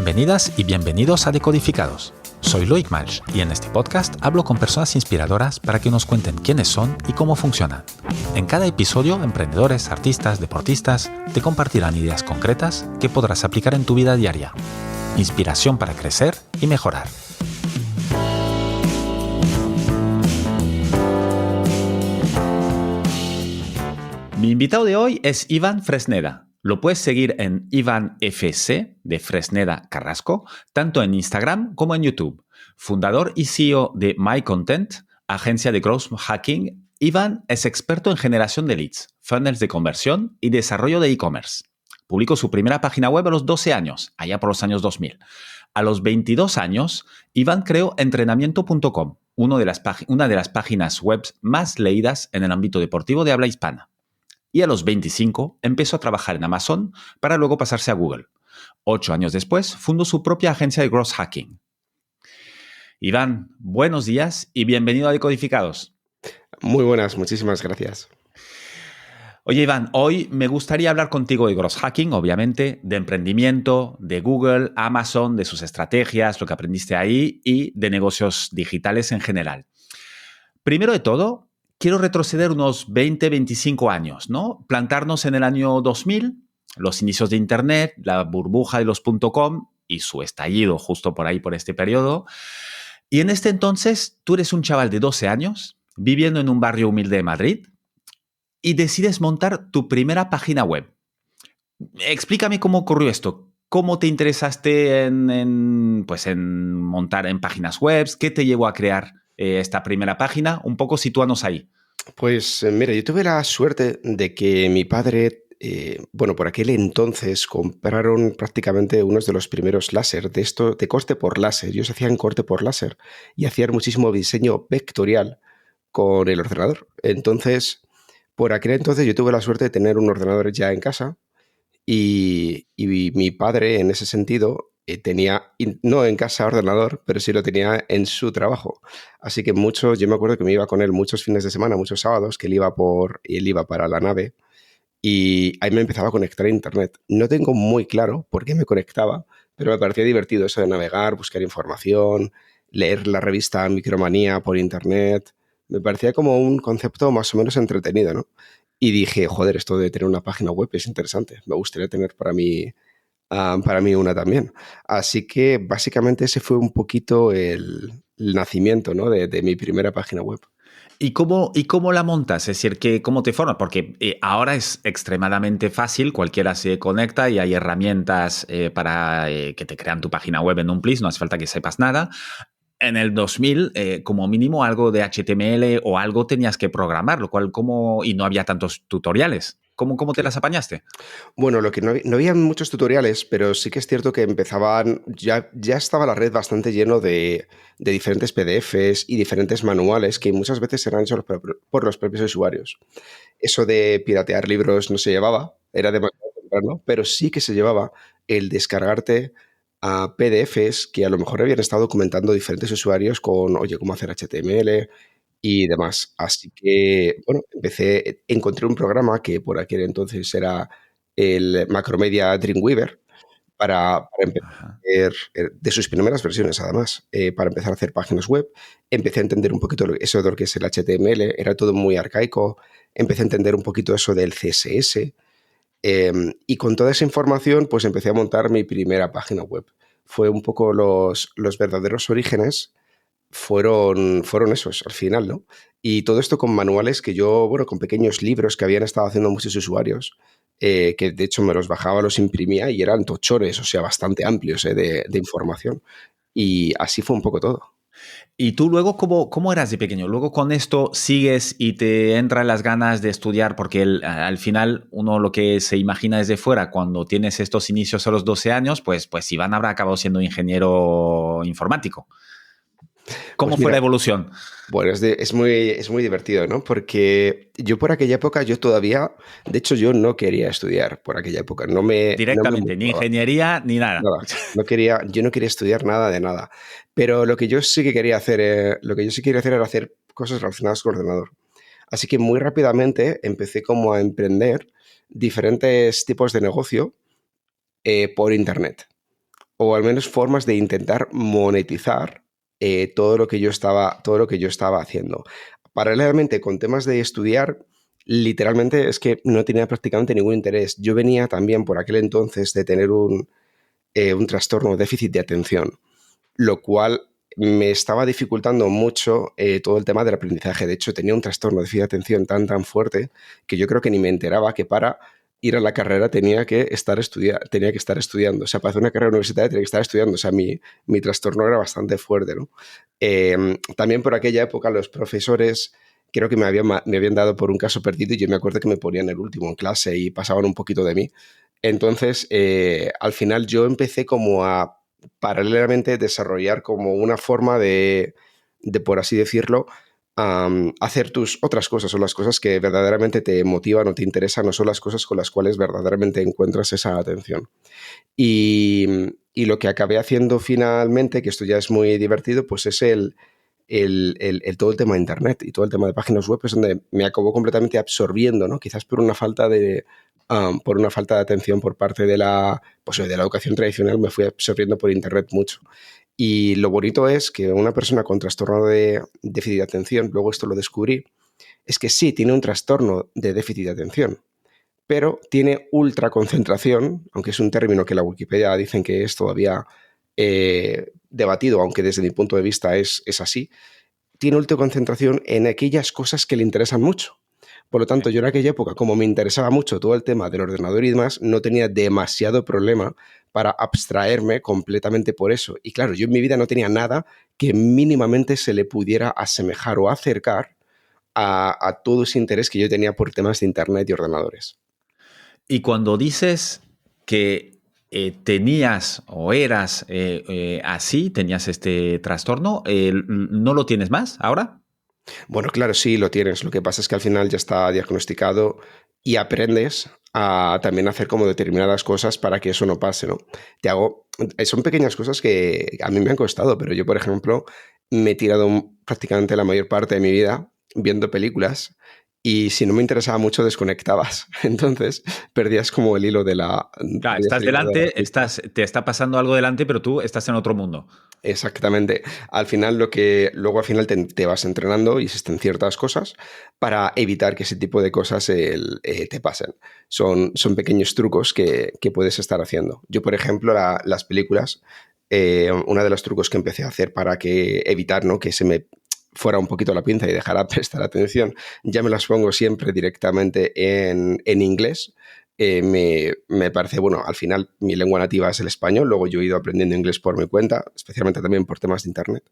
Bienvenidas y bienvenidos a Decodificados. Soy Loic Malch y en este podcast hablo con personas inspiradoras para que nos cuenten quiénes son y cómo funcionan. En cada episodio, emprendedores, artistas, deportistas te compartirán ideas concretas que podrás aplicar en tu vida diaria. Inspiración para crecer y mejorar. Mi invitado de hoy es Iván Fresneda. Lo puedes seguir en Iván FC de Fresneda Carrasco, tanto en Instagram como en YouTube. Fundador y CEO de MyContent, agencia de growth hacking, Iván es experto en generación de leads, funnels de conversión y desarrollo de e-commerce. Publicó su primera página web a los 12 años, allá por los años 2000. A los 22 años, Iván creó entrenamiento.com, una de las páginas web más leídas en el ámbito deportivo de habla hispana. Y a los 25 empezó a trabajar en Amazon para luego pasarse a Google. 8 años después fundó su propia agencia de growth hacking. Iván, buenos días y bienvenido a Decodificados. Muy buenas, muchísimas gracias. Oye, Iván, hoy me gustaría hablar contigo de growth hacking, obviamente, de emprendimiento, de Google, Amazon, de sus estrategias, lo que aprendiste ahí y de negocios digitales en general. Primero de todo, quiero retroceder unos 20, 25 años, ¿no? Plantarnos en el año 2000, los inicios de Internet, la burbuja de los .com y su estallido justo por ahí, por este periodo. Y en este entonces, tú eres un chaval de 12 años, viviendo en un barrio humilde de Madrid, y decides montar tu primera página web. Explícame cómo ocurrió esto. ¿Cómo te interesaste en montar en páginas web? ¿Qué te llevó a crear esta primera página? Un poco sitúanos ahí. Pues mira, yo tuve la suerte de que mi padre, por aquel entonces compraron prácticamente unos de los primeros láser de corte por láser. Ellos hacían corte por láser y hacían muchísimo diseño vectorial con el ordenador. Entonces, por aquel entonces yo tuve la suerte de tener un ordenador ya en casa y mi padre en ese sentido tenía, no en casa ordenador, pero sí lo tenía en su trabajo. Así que yo me acuerdo que me iba con él muchos fines de semana, muchos sábados, que él iba para la nave y ahí me empezaba a conectar a internet. No tengo muy claro por qué me conectaba, pero me parecía divertido eso de navegar, buscar información, leer la revista Micromanía por internet. Me parecía como un concepto más o menos entretenido, ¿no? Y dije, joder, esto de tener una página web es interesante. Me gustaría tener para mí una también. Así que básicamente ese fue un poquito el nacimiento, ¿no? de mi primera página web. ¿Y cómo la montas? Es decir, ¿cómo te formas? Porque ahora es extremadamente fácil, cualquiera se conecta y hay herramientas para que te crean tu página web en un plis, no hace falta que sepas nada. En el 2000, como mínimo algo de HTML o algo tenías que programar, lo cual y no había tantos tutoriales. ¿Cómo te las apañaste? Bueno, lo que no había muchos tutoriales, pero sí que es cierto que ya estaba la red bastante lleno de diferentes PDFs y diferentes manuales que muchas veces eran hechos por los propios usuarios. Eso de piratear libros no se llevaba, era demasiado temprano, pero sí que se llevaba el descargarte a PDFs que a lo mejor habían estado documentando diferentes usuarios con, oye, cómo hacer HTML y demás. Así que, encontré un programa que por aquel entonces era el Macromedia Dreamweaver para empezar a Ajá. hacer, de sus primeras versiones además, para empezar a hacer páginas web. Empecé a entender un poquito eso de lo que es el HTML, era todo muy arcaico. Empecé a entender un poquito eso del CSS. Y con toda esa información, pues empecé a montar mi primera página web. Fue un poco los verdaderos orígenes fueron esos al final, ¿no? Y todo esto con manuales con pequeños libros que habían estado haciendo muchos usuarios, que de hecho me los bajaba, los imprimía y eran tochones, o sea, bastante amplios de información. Y así fue un poco todo. ¿Y tú luego cómo eras de pequeño? Luego con esto sigues y te entran las ganas de estudiar, porque al final uno lo que se imagina desde fuera cuando tienes estos inicios a los 12 años, pues Iván habrá acabado siendo ingeniero informático. ¿Cómo Pues fue la mira, evolución? bueno, es muy divertido, ¿no? Porque yo por aquella época, de hecho yo no quería estudiar por aquella época, no me Directamente, ni motivaba. ingeniería ni nada. Nada, yo no quería estudiar nada de nada. Pero lo que yo sí que quería hacer, era hacer cosas relacionadas con ordenador. Así que muy rápidamente empecé como a emprender diferentes tipos de negocio por internet. o al menos formas de intentar monetizar todo lo que yo estaba haciendo. Paralelamente con temas de estudiar, literalmente es que no tenía prácticamente ningún interés. Yo venía también por aquel entonces de tener un trastorno de déficit de atención, lo cual me estaba dificultando mucho todo el tema del aprendizaje. De hecho, tenía un trastorno de déficit de atención tan fuerte que yo creo que ni me enteraba que para ir a la carrera tenía que estar estudiando. O sea, para hacer una carrera universitaria tenía que estar estudiando. O sea, mi trastorno era bastante fuerte, ¿no? También por aquella época los profesores creo que me habían dado por un caso perdido y yo me acuerdo que me ponían el último en clase y pasaban un poquito de mí. Entonces, al final yo empecé como a paralelamente desarrollar como una forma de por así decirlo, hacer tus otras cosas o las cosas que verdaderamente te motivan o te interesan o son las cosas con las cuales verdaderamente encuentras esa atención. Y, y lo que acabé haciendo finalmente, que esto ya es muy divertido, pues es todo el tema de Internet y todo el tema de páginas web es donde me acabó completamente absorbiendo, ¿no? Quizás por una falta de atención por parte pues, de la educación tradicional, me fui absorbiendo por Internet mucho. Y lo bonito es que una persona con trastorno de déficit de atención, luego esto lo descubrí, es que sí, tiene un trastorno de déficit de atención, pero tiene ultraconcentración, aunque es un término que la Wikipedia dicen que es todavía debatido, aunque desde mi punto de vista es así, tiene ultraconcentración en aquellas cosas que le interesan mucho. Por lo tanto, yo en aquella época, como me interesaba mucho todo el tema del ordenador y demás, no tenía demasiado problema para abstraerme completamente por eso. Y claro, yo en mi vida no tenía nada que mínimamente se le pudiera asemejar o acercar a todo ese interés que yo tenía por temas de Internet y ordenadores. Y cuando dices que tenías o eras así, tenías este trastorno, ¿no lo tienes más ahora? Bueno, claro, sí, lo tienes. Lo que pasa es que al final ya está diagnosticado y aprendes a también hacer como determinadas cosas para que eso no pase, ¿no? Son pequeñas cosas que a mí me han costado, pero yo, por ejemplo, me he tirado prácticamente la mayor parte de mi vida viendo películas y si no me interesaba mucho desconectabas. Entonces perdías como el hilo Claro, perdías estás el hilo de la delante, pista. te está pasando algo delante, pero tú estás en otro mundo. Exactamente. Al final luego al final te vas entrenando y existen ciertas cosas para evitar que ese tipo de cosas te pasen. Son pequeños trucos que puedes estar haciendo. Yo, por ejemplo, las películas, uno de los trucos que empecé a hacer para evitar, ¿no?, que se me fuera un poquito la pinza y dejara prestar atención, ya me las pongo siempre directamente en inglés. Me parece, bueno, al final mi lengua nativa es el español, luego yo he ido aprendiendo inglés por mi cuenta, especialmente también por temas de internet,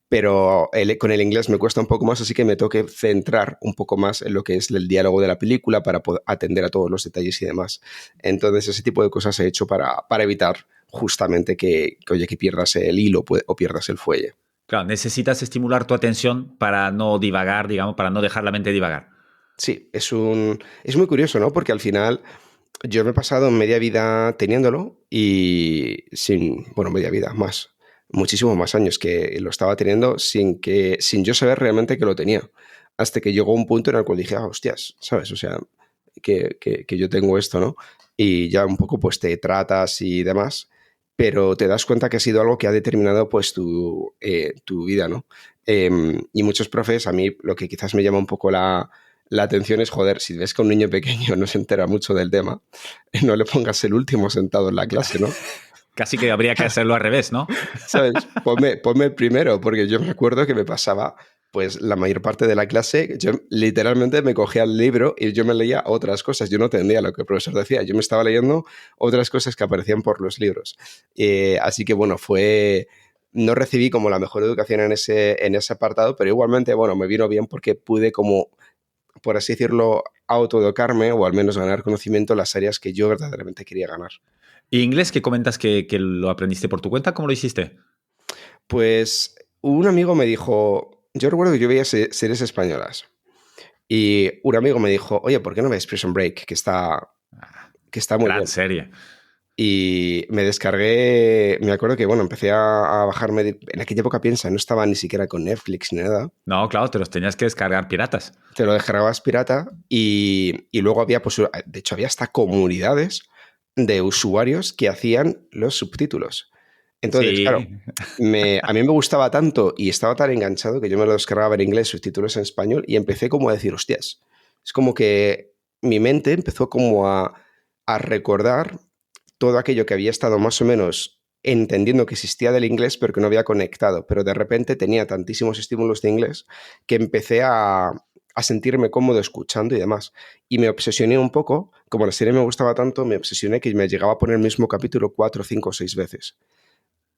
pero con el inglés me cuesta un poco más, así que me tengo que centrar un poco más en lo que es el diálogo de la película para poder atender a todos los detalles y demás. Entonces ese tipo de cosas he hecho para evitar justamente oye, que pierdas el hilo o pierdas el fuelle. Claro, necesitas estimular tu atención para no divagar, digamos, para no dejar la mente divagar. Sí, es muy curioso, ¿no? Porque al final yo me he pasado media vida teniéndolo y bueno, media vida, muchísimos más años que lo estaba teniendo sin yo saber realmente que lo tenía. Hasta que llegó un punto en el cual dije, hostias, ¿sabes? O sea, que yo tengo esto, ¿no? Y ya un poco pues te tratas y demás, pero te das cuenta que ha sido algo que ha determinado pues tu vida, ¿no? Y muchos profes, a mí lo que quizás me llama un poco la atención es, joder, si ves que un niño pequeño no se entera mucho del tema, no le pongas el último sentado en la clase, ¿no? Casi que habría que hacerlo al revés, ¿no? ¿Sabes? Ponme el primero, porque yo me acuerdo que me pasaba pues la mayor parte de la clase, yo literalmente me cogía el libro y yo me leía otras cosas, yo no entendía lo que el profesor decía, yo me estaba leyendo otras cosas que aparecían por los libros. Así que bueno, no recibí como la mejor educación en ese apartado, pero igualmente, bueno, me vino bien porque pude como, por así decirlo, autoeducarme o al menos ganar conocimiento en las áreas que yo verdaderamente quería ganar. ¿Y inglés que comentas que lo aprendiste por tu cuenta? ¿Cómo lo hiciste? Pues un amigo me dijo, yo recuerdo que yo veía series españolas y un amigo me dijo, oye, ¿por qué no ves Prison Break? Que está muy Gran bien. serie. Y me descargué, me acuerdo que, bueno, empecé a bajarme, en aquella época piensa, no estaba ni siquiera con Netflix ni nada, No, claro, te los tenías que descargar piratas. te lo descargabas pirata y luego había, pues, de hecho había hasta comunidades de usuarios que hacían los subtítulos. Entonces, claro, Sí. a mí me gustaba tanto y estaba tan enganchado que yo me lo descargaba en inglés, subtítulos en español, y empecé como a decir, hostias, es como que mi mente empezó como a recordar todo aquello que había estado más o menos entendiendo que existía del inglés, pero que no había conectado. Pero de repente tenía tantísimos estímulos de inglés que empecé a sentirme cómodo escuchando y demás. Y me obsesioné un poco, como la serie me gustaba tanto, me obsesioné que me llegaba a poner el mismo capítulo 4, 5, 6 veces.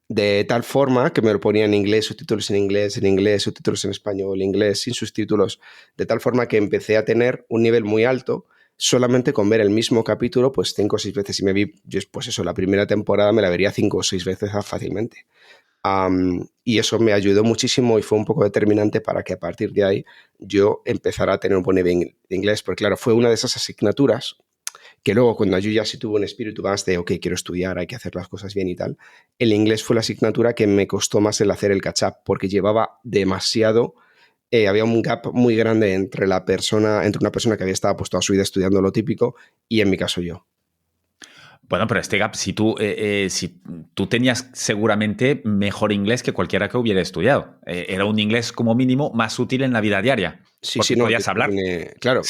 De tal forma que me lo ponía en inglés, subtítulos en español, inglés sin subtítulos, de tal forma que empecé a tener un nivel muy alto solamente con ver el mismo capítulo pues 5 o 6 veces. Y me vi, pues eso, la primera temporada me la vería 5 o 6 veces fácilmente. Y eso me ayudó muchísimo y fue un poco determinante para que a partir de ahí yo empezara a tener un buen nivel de inglés, porque claro, fue una de esas asignaturas que luego cuando yo ya sí tuve un espíritu más de, ok, quiero estudiar, hay que hacer las cosas bien y tal, el inglés fue la asignatura que me costó más el hacer el catch-up, porque llevaba demasiado, había un gap muy grande entre entre una persona que había estado pues toda su vida estudiando lo típico y en mi caso yo. Bueno, pero este gap, si tú tenías seguramente mejor inglés que cualquiera que hubiera estudiado. Era un inglés como mínimo más útil en la vida diaria, Sí, sí, porque no, yo podías hablar. terminé, claro,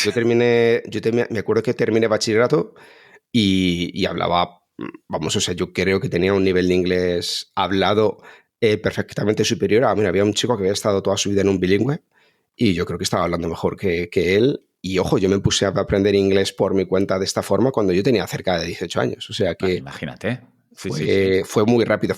me acuerdo que terminé bachillerato y hablaba, vamos, o sea, yo creo que tenía un nivel de inglés hablado perfectamente superior a, mira, había un chico que había estado toda su vida en un bilingüe y yo creo que estaba hablando mejor que él. Y ojo, yo me puse a aprender inglés por mi cuenta de esta forma cuando yo tenía cerca de 18 años, o sea Ah, que imagínate. Sí, sí, sí. fue muy rápido,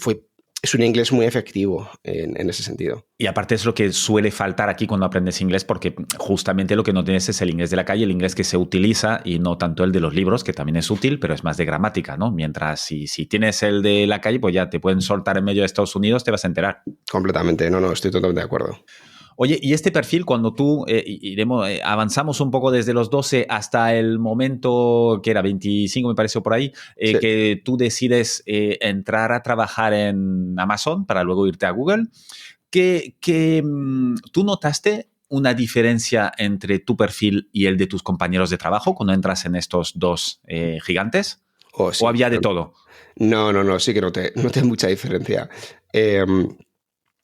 es un inglés muy efectivo en ese sentido. Y aparte es lo que suele faltar aquí cuando aprendes inglés, porque justamente lo que no tienes es el inglés de la calle, el inglés que se utiliza y no tanto el de los libros, que también es útil, pero es más de gramática, ¿no? Mientras si tienes el de la calle, pues ya te pueden soltar en medio de Estados Unidos, te vas a enterar. Completamente, no, no, estoy totalmente de acuerdo. Oye, y este perfil, cuando tú avanzamos un poco desde los 12 hasta el momento que era 25, me parece, por ahí, Sí. que tú decides entrar a trabajar en Amazon para luego irte a Google, ¿tú notaste una diferencia entre tu perfil y el de tus compañeros de trabajo cuando entras en estos dos gigantes? Oh, ¿O sí. había de todo? No, no, no, sí que noté mucha diferencia. Eh,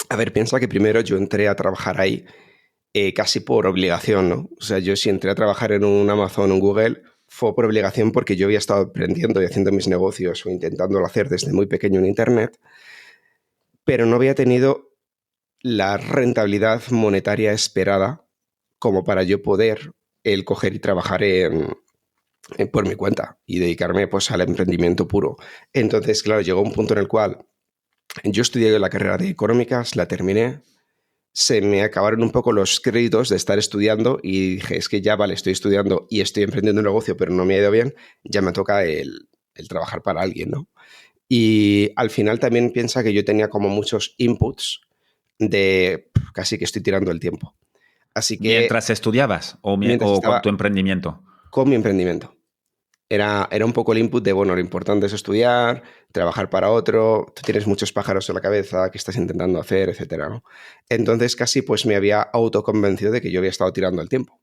a ver, piensa que primero yo entré a trabajar ahí casi por obligación, ¿no? O sea, yo si entré a trabajar en un Amazon o un Google fue por obligación porque yo había estado aprendiendo y haciendo mis negocios o intentándolo hacer desde muy pequeño en Internet, pero no había tenido la rentabilidad monetaria esperada como para yo poder el coger y trabajar por mi cuenta y dedicarme pues al emprendimiento puro. Entonces, claro, llegó un punto en el cual yo estudié la carrera de económicas, la terminé, se me acabaron un poco los créditos de estar estudiando y dije, es que ya vale, estoy estudiando y estoy emprendiendo un negocio, pero no me ha ido bien, ya me toca el trabajar para alguien, ¿no? Y al final también piensa que yo tenía como muchos inputs de casi que estoy tirando el tiempo. Así que ¿Mientras estudiabas mientras o con estaba tu emprendimiento? con mi emprendimiento, era un poco el input de, bueno, lo importante es estudiar, trabajar para otro, tú tienes muchos pájaros en la cabeza, qué estás intentando hacer, etcétera, ¿no? Entonces casi pues me había autoconvencido de que yo había estado tirando el tiempo.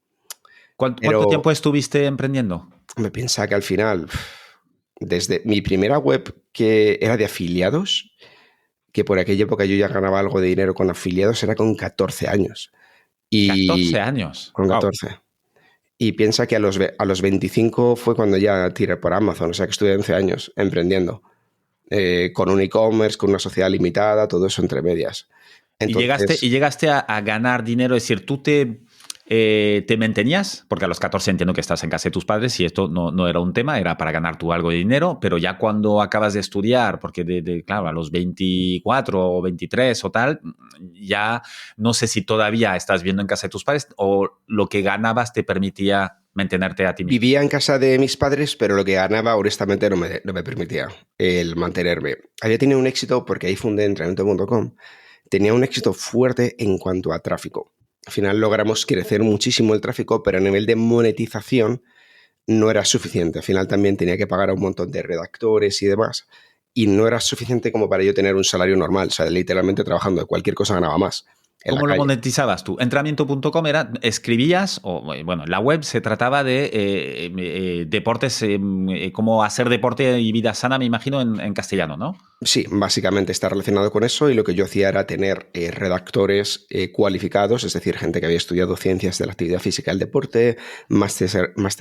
¿Cuánto Pero tiempo estuviste emprendiendo? me pensaba que al final, desde mi primera web que era de afiliados, que por aquella época yo ya ganaba algo de dinero con afiliados, era con 14 años. 14 Y años. con Wow. 14. Y piensa que a los 25 fue cuando ya tiré por Amazon, o sea que estuve 11 años emprendiendo. Con un e-commerce, con una sociedad limitada, todo eso entre medias. Y Entonces, llegaste a ganar dinero, es decir, te mantenías, porque a los 14 entiendo que estás en casa de tus padres y esto no era un tema, era para ganar tú algo de dinero, pero ya cuando acabas de estudiar, porque claro, a los 24 o 23 o tal, ya no sé si todavía estás viendo en casa de tus padres o lo que ganabas te permitía mantenerte a ti mismo. vivía en casa de mis padres, pero lo que ganaba, honestamente, no me permitía el mantenerme. Había tenido un éxito, porque ahí fundé entrenamiento.com, tenía un éxito fuerte en cuanto a tráfico. Al final logramos crecer muchísimo el tráfico, pero a nivel de monetización no era suficiente. Al final también tenía que pagar a un montón de redactores y demás, y no era suficiente como para yo tener un salario normal. O sea, literalmente trabajando de cualquier cosa ganaba más. en la ¿Cómo lo calle. monetizabas tú? Entrenamiento.com era, escribías, o bueno, la web se trataba de deportes, cómo hacer deporte y vida sana, me imagino, en castellano, ¿no? Sí, básicamente está relacionado con eso y lo que yo hacía era tener redactores cualificados, es decir, gente que había estudiado ciencias de la actividad física y el deporte, máster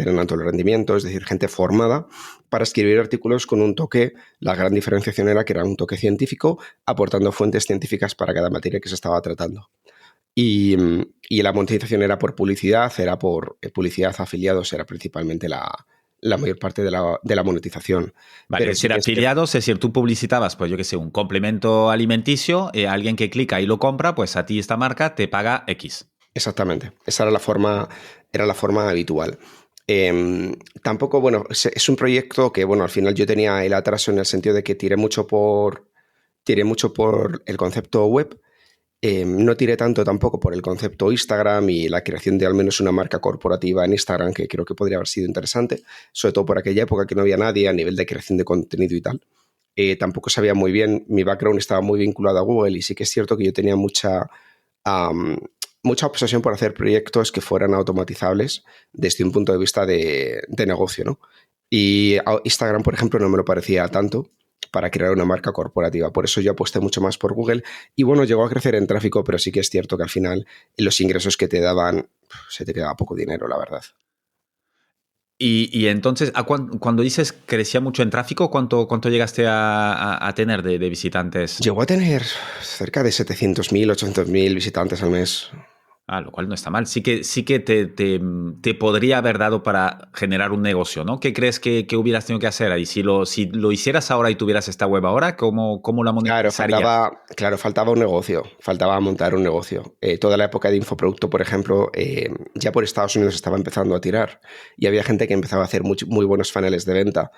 en alto rendimiento, es decir, gente formada para escribir artículos con un toque. La gran diferenciación era que era un toque científico, aportando fuentes científicas para cada materia que se estaba tratando. Y la monetización era por publicidad, era por publicidad afiliados, era principalmente la mayor parte de la monetización. Vale, Pero es sí decir, que es cierto. afiliados, es decir, tú publicitabas, pues yo qué sé, un complemento alimenticio, alguien que clica y lo compra, pues a ti esta marca te paga X. Exactamente, esa era la forma habitual. Tampoco, bueno, es un proyecto que, bueno, al final yo tenía el atraso en el sentido de que tiré mucho por el concepto web. No tiré tanto tampoco por el concepto Instagram y la creación de al menos una marca corporativa en Instagram, que creo que podría haber sido interesante, sobre todo por aquella época que no había nadie a nivel de creación de contenido y tal. Tampoco sabía muy bien, mi background estaba muy vinculado a Google y sí que es cierto que yo tenía am, mucha obsesión por hacer proyectos que fueran automatizables desde un punto de vista de negocio, ¿no? Y Instagram, por ejemplo, no me lo parecía tanto para crear una marca corporativa. Por eso yo aposté mucho más por Google. Y bueno, llegó a crecer en tráfico, pero sí que es cierto que al final los ingresos que te daban, se te quedaba poco dinero, la verdad. Y entonces, cuando dices crecía mucho en tráfico, ¿cuánto llegaste a tener de visitantes? Llegó a tener cerca de 700.000, 800.000 visitantes al mes. Ah, lo cual no está mal. Sí que te podría haber dado para generar un negocio, ¿no? ¿Qué crees que hubieras tenido que hacer ahí? Si lo hicieras ahora y tuvieras esta web ahora, ¿cómo la Claro, monetizarías? faltaba un negocio, faltaba montar un negocio. Toda la época de infoproducto, por ejemplo, ya por Estados Unidos estaba empezando a tirar y había gente que empezaba a hacer muy buenos funnels de venta,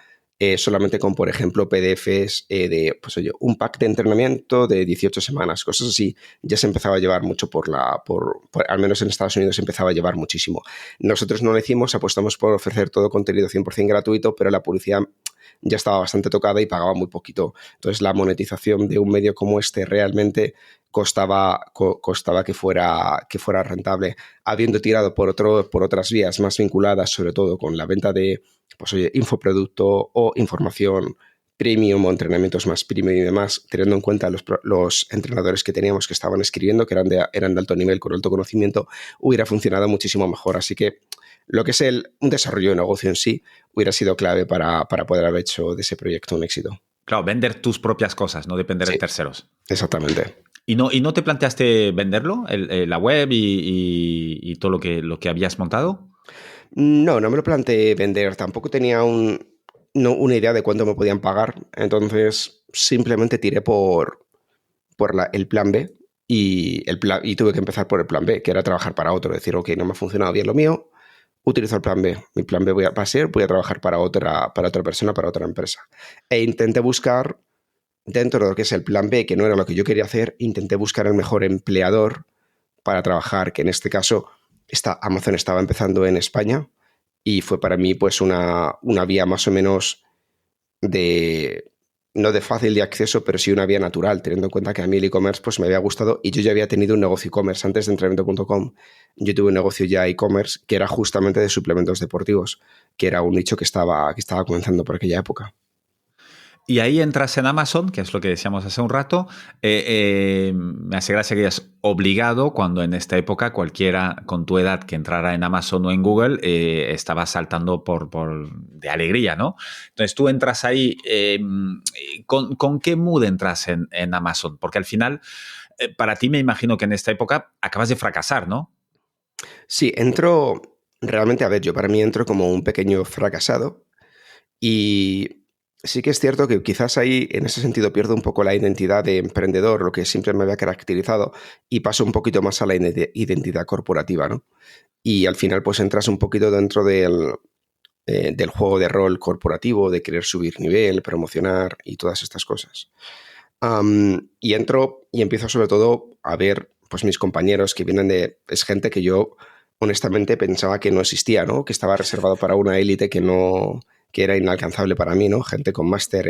solamente con, por ejemplo, PDFs de, pues oye, un pack de entrenamiento de 18 semanas, cosas así. Ya se empezaba a llevar mucho al menos en Estados Unidos se empezaba a llevar muchísimo. Nosotros no lo hicimos, apostamos por ofrecer todo contenido 100% gratuito, pero la publicidad ya estaba bastante tocada y pagaba muy poquito. Entonces, la monetización de un medio como este realmente costaba que fuera rentable. Habiendo tirado por otras vías más vinculadas, sobre todo con la venta de pues, oye, infoproducto o información premium o entrenamientos más premium y demás, teniendo en cuenta los entrenadores que teníamos que estaban escribiendo, que eran de alto nivel, con alto conocimiento, hubiera funcionado muchísimo mejor. Así que lo que es un desarrollo de negocio en sí hubiera sido clave para poder haber hecho de ese proyecto un éxito. Claro, vender tus propias cosas, no depender de Sí, terceros. exactamente. ¿Y no te planteaste venderlo, la web y todo lo que habías montado? No, no me lo planteé vender. Tampoco tenía una idea de cuánto me podían pagar. Entonces, simplemente tiré por el plan B y tuve que empezar por el plan B, que era trabajar para otro. Decir, ok, no me ha funcionado bien lo mío, utilizo el plan B. Mi plan B va a ser, voy a trabajar para otra persona, para otra empresa. E intenté buscar, dentro de lo que es el plan B, que no era lo que yo quería hacer, intenté buscar el mejor empleador para trabajar, que en este caso Amazon estaba empezando en España y fue para mí pues una vía más o menos de, no de fácil de acceso, pero sí una vía natural, teniendo en cuenta que a mí el e-commerce pues me había gustado y yo ya había tenido un negocio e-commerce antes de entrenamiento.com. Yo tuve un negocio ya e-commerce que era justamente de suplementos deportivos, que era un nicho que estaba comenzando por aquella época. Y ahí entras en Amazon, que es lo que decíamos hace un rato. Me hace gracia que hayas obligado cuando en esta época cualquiera con tu edad que entrara en Amazon o en Google estaba saltando de alegría, ¿no? Entonces tú entras ahí, ¿con qué mood entras en Amazon? Porque al final, para ti me imagino que en esta época acabas de fracasar, ¿no? Sí, entro, realmente, a ver, yo para mí entro como un pequeño fracasado. Y sí que es cierto que quizás ahí, en ese sentido, pierdo un poco la identidad de emprendedor, lo que siempre me había caracterizado, y paso un poquito más a la identidad corporativa, ¿no? Y al final, pues entras un poquito dentro del juego de rol corporativo, de querer subir nivel, promocionar y todas estas cosas. Y entro y empiezo sobre todo a ver pues mis compañeros que vienen es gente que yo honestamente pensaba que no existía, ¿no? Que estaba reservado para una élite que era inalcanzable para mí, ¿no? Gente con máster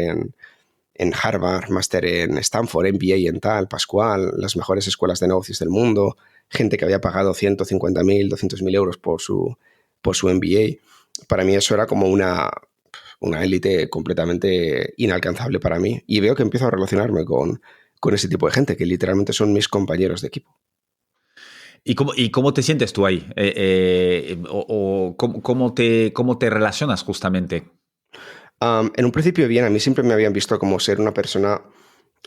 en Harvard, máster en Stanford, MBA en tal, Pascual, las mejores escuelas de negocios del mundo, gente que había pagado 150.000, 200.000 euros por su MBA. Para mí eso era como una élite completamente inalcanzable para mí. Y veo que empiezo a relacionarme con ese tipo de gente, que literalmente son mis compañeros de equipo. ¿Y cómo te sientes tú ahí? ¿Cómo te relacionas justamente? En un principio bien, a mí siempre me habían visto como ser una persona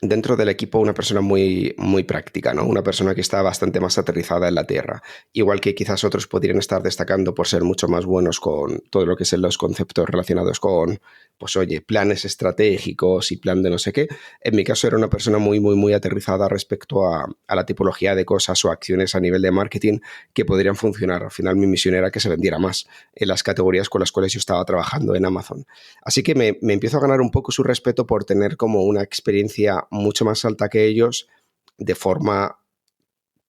dentro del equipo, una persona muy, muy práctica, ¿no? Una persona que está bastante más aterrizada en la tierra. Igual que quizás otros podrían estar destacando por ser mucho más buenos con todo lo que son los conceptos relacionados con, pues oye, planes estratégicos y plan de no sé qué. En mi caso era una persona muy, muy, muy aterrizada respecto a la tipología de cosas o acciones a nivel de marketing que podrían funcionar. Al final mi misión era que se vendiera más en las categorías con las cuales yo estaba trabajando en Amazon. Así que me empiezo a ganar un poco su respeto por tener como una experiencia mucho más alta que ellos de forma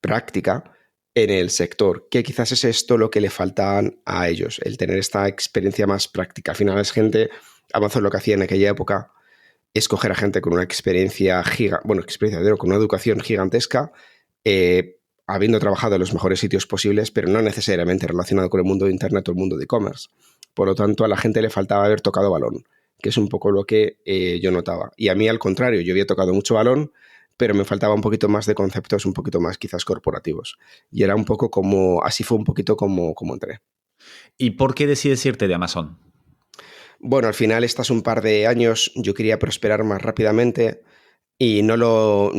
práctica en el sector, que quizás es esto lo que le faltan a ellos, el tener esta experiencia más práctica. Al final es gente, Amazon lo que hacía en aquella época es coger a gente con una experiencia con una educación gigantesca, habiendo trabajado en los mejores sitios posibles, pero no necesariamente relacionado con el mundo de Internet o el mundo de e-commerce. Por lo tanto, a la gente le faltaba haber tocado balón, que es un poco lo que yo notaba. Y a mí, al contrario, yo había tocado mucho balón, pero me faltaba un poquito más de conceptos un poquito más quizás corporativos. Y era un poco así fue un poquito como entré. ¿Y por qué decides irte de Amazon? Bueno, al final estás un par de años, yo quería prosperar más rápidamente y no lo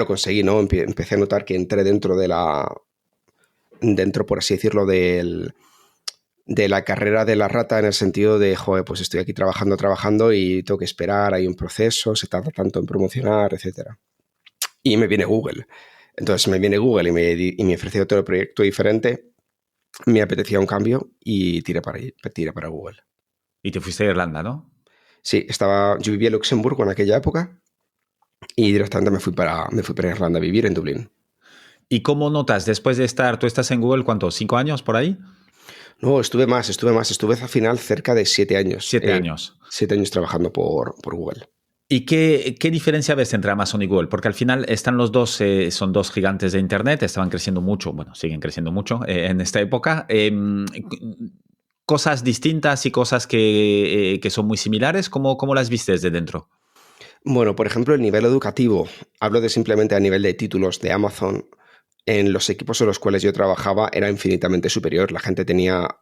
conseguí, ¿no? Empecé a notar que entré dentro, por así decirlo, de la carrera de la rata en el sentido de, joder, pues estoy aquí trabajando y tengo que esperar, hay un proceso, se tarda tanto en promocionar, etcétera. Y me viene Google. Entonces me viene Google y me ofreció otro proyecto diferente, me apetecía un cambio y tiré para Google. Y te fuiste a Irlanda, ¿no? Sí, yo vivía en Luxemburgo en aquella época y directamente me fui para Irlanda a vivir en Dublín. ¿Y cómo notas después de tú estás en Google, ¿cuánto? ¿5 años por ahí? No, estuve más. Estuve al final cerca de 7 años. 7 años. 7 años trabajando por Google. ¿Y qué diferencia ves entre Amazon y Google? Porque al final están los dos, son dos gigantes de Internet, estaban creciendo mucho, bueno, siguen creciendo mucho en esta época. Cosas distintas y cosas que son muy similares, ¿cómo las viste desde dentro? Bueno, por ejemplo, el nivel educativo. Hablo de simplemente a nivel de títulos de Amazon. En los equipos en los cuales yo trabajaba era infinitamente superior. La gente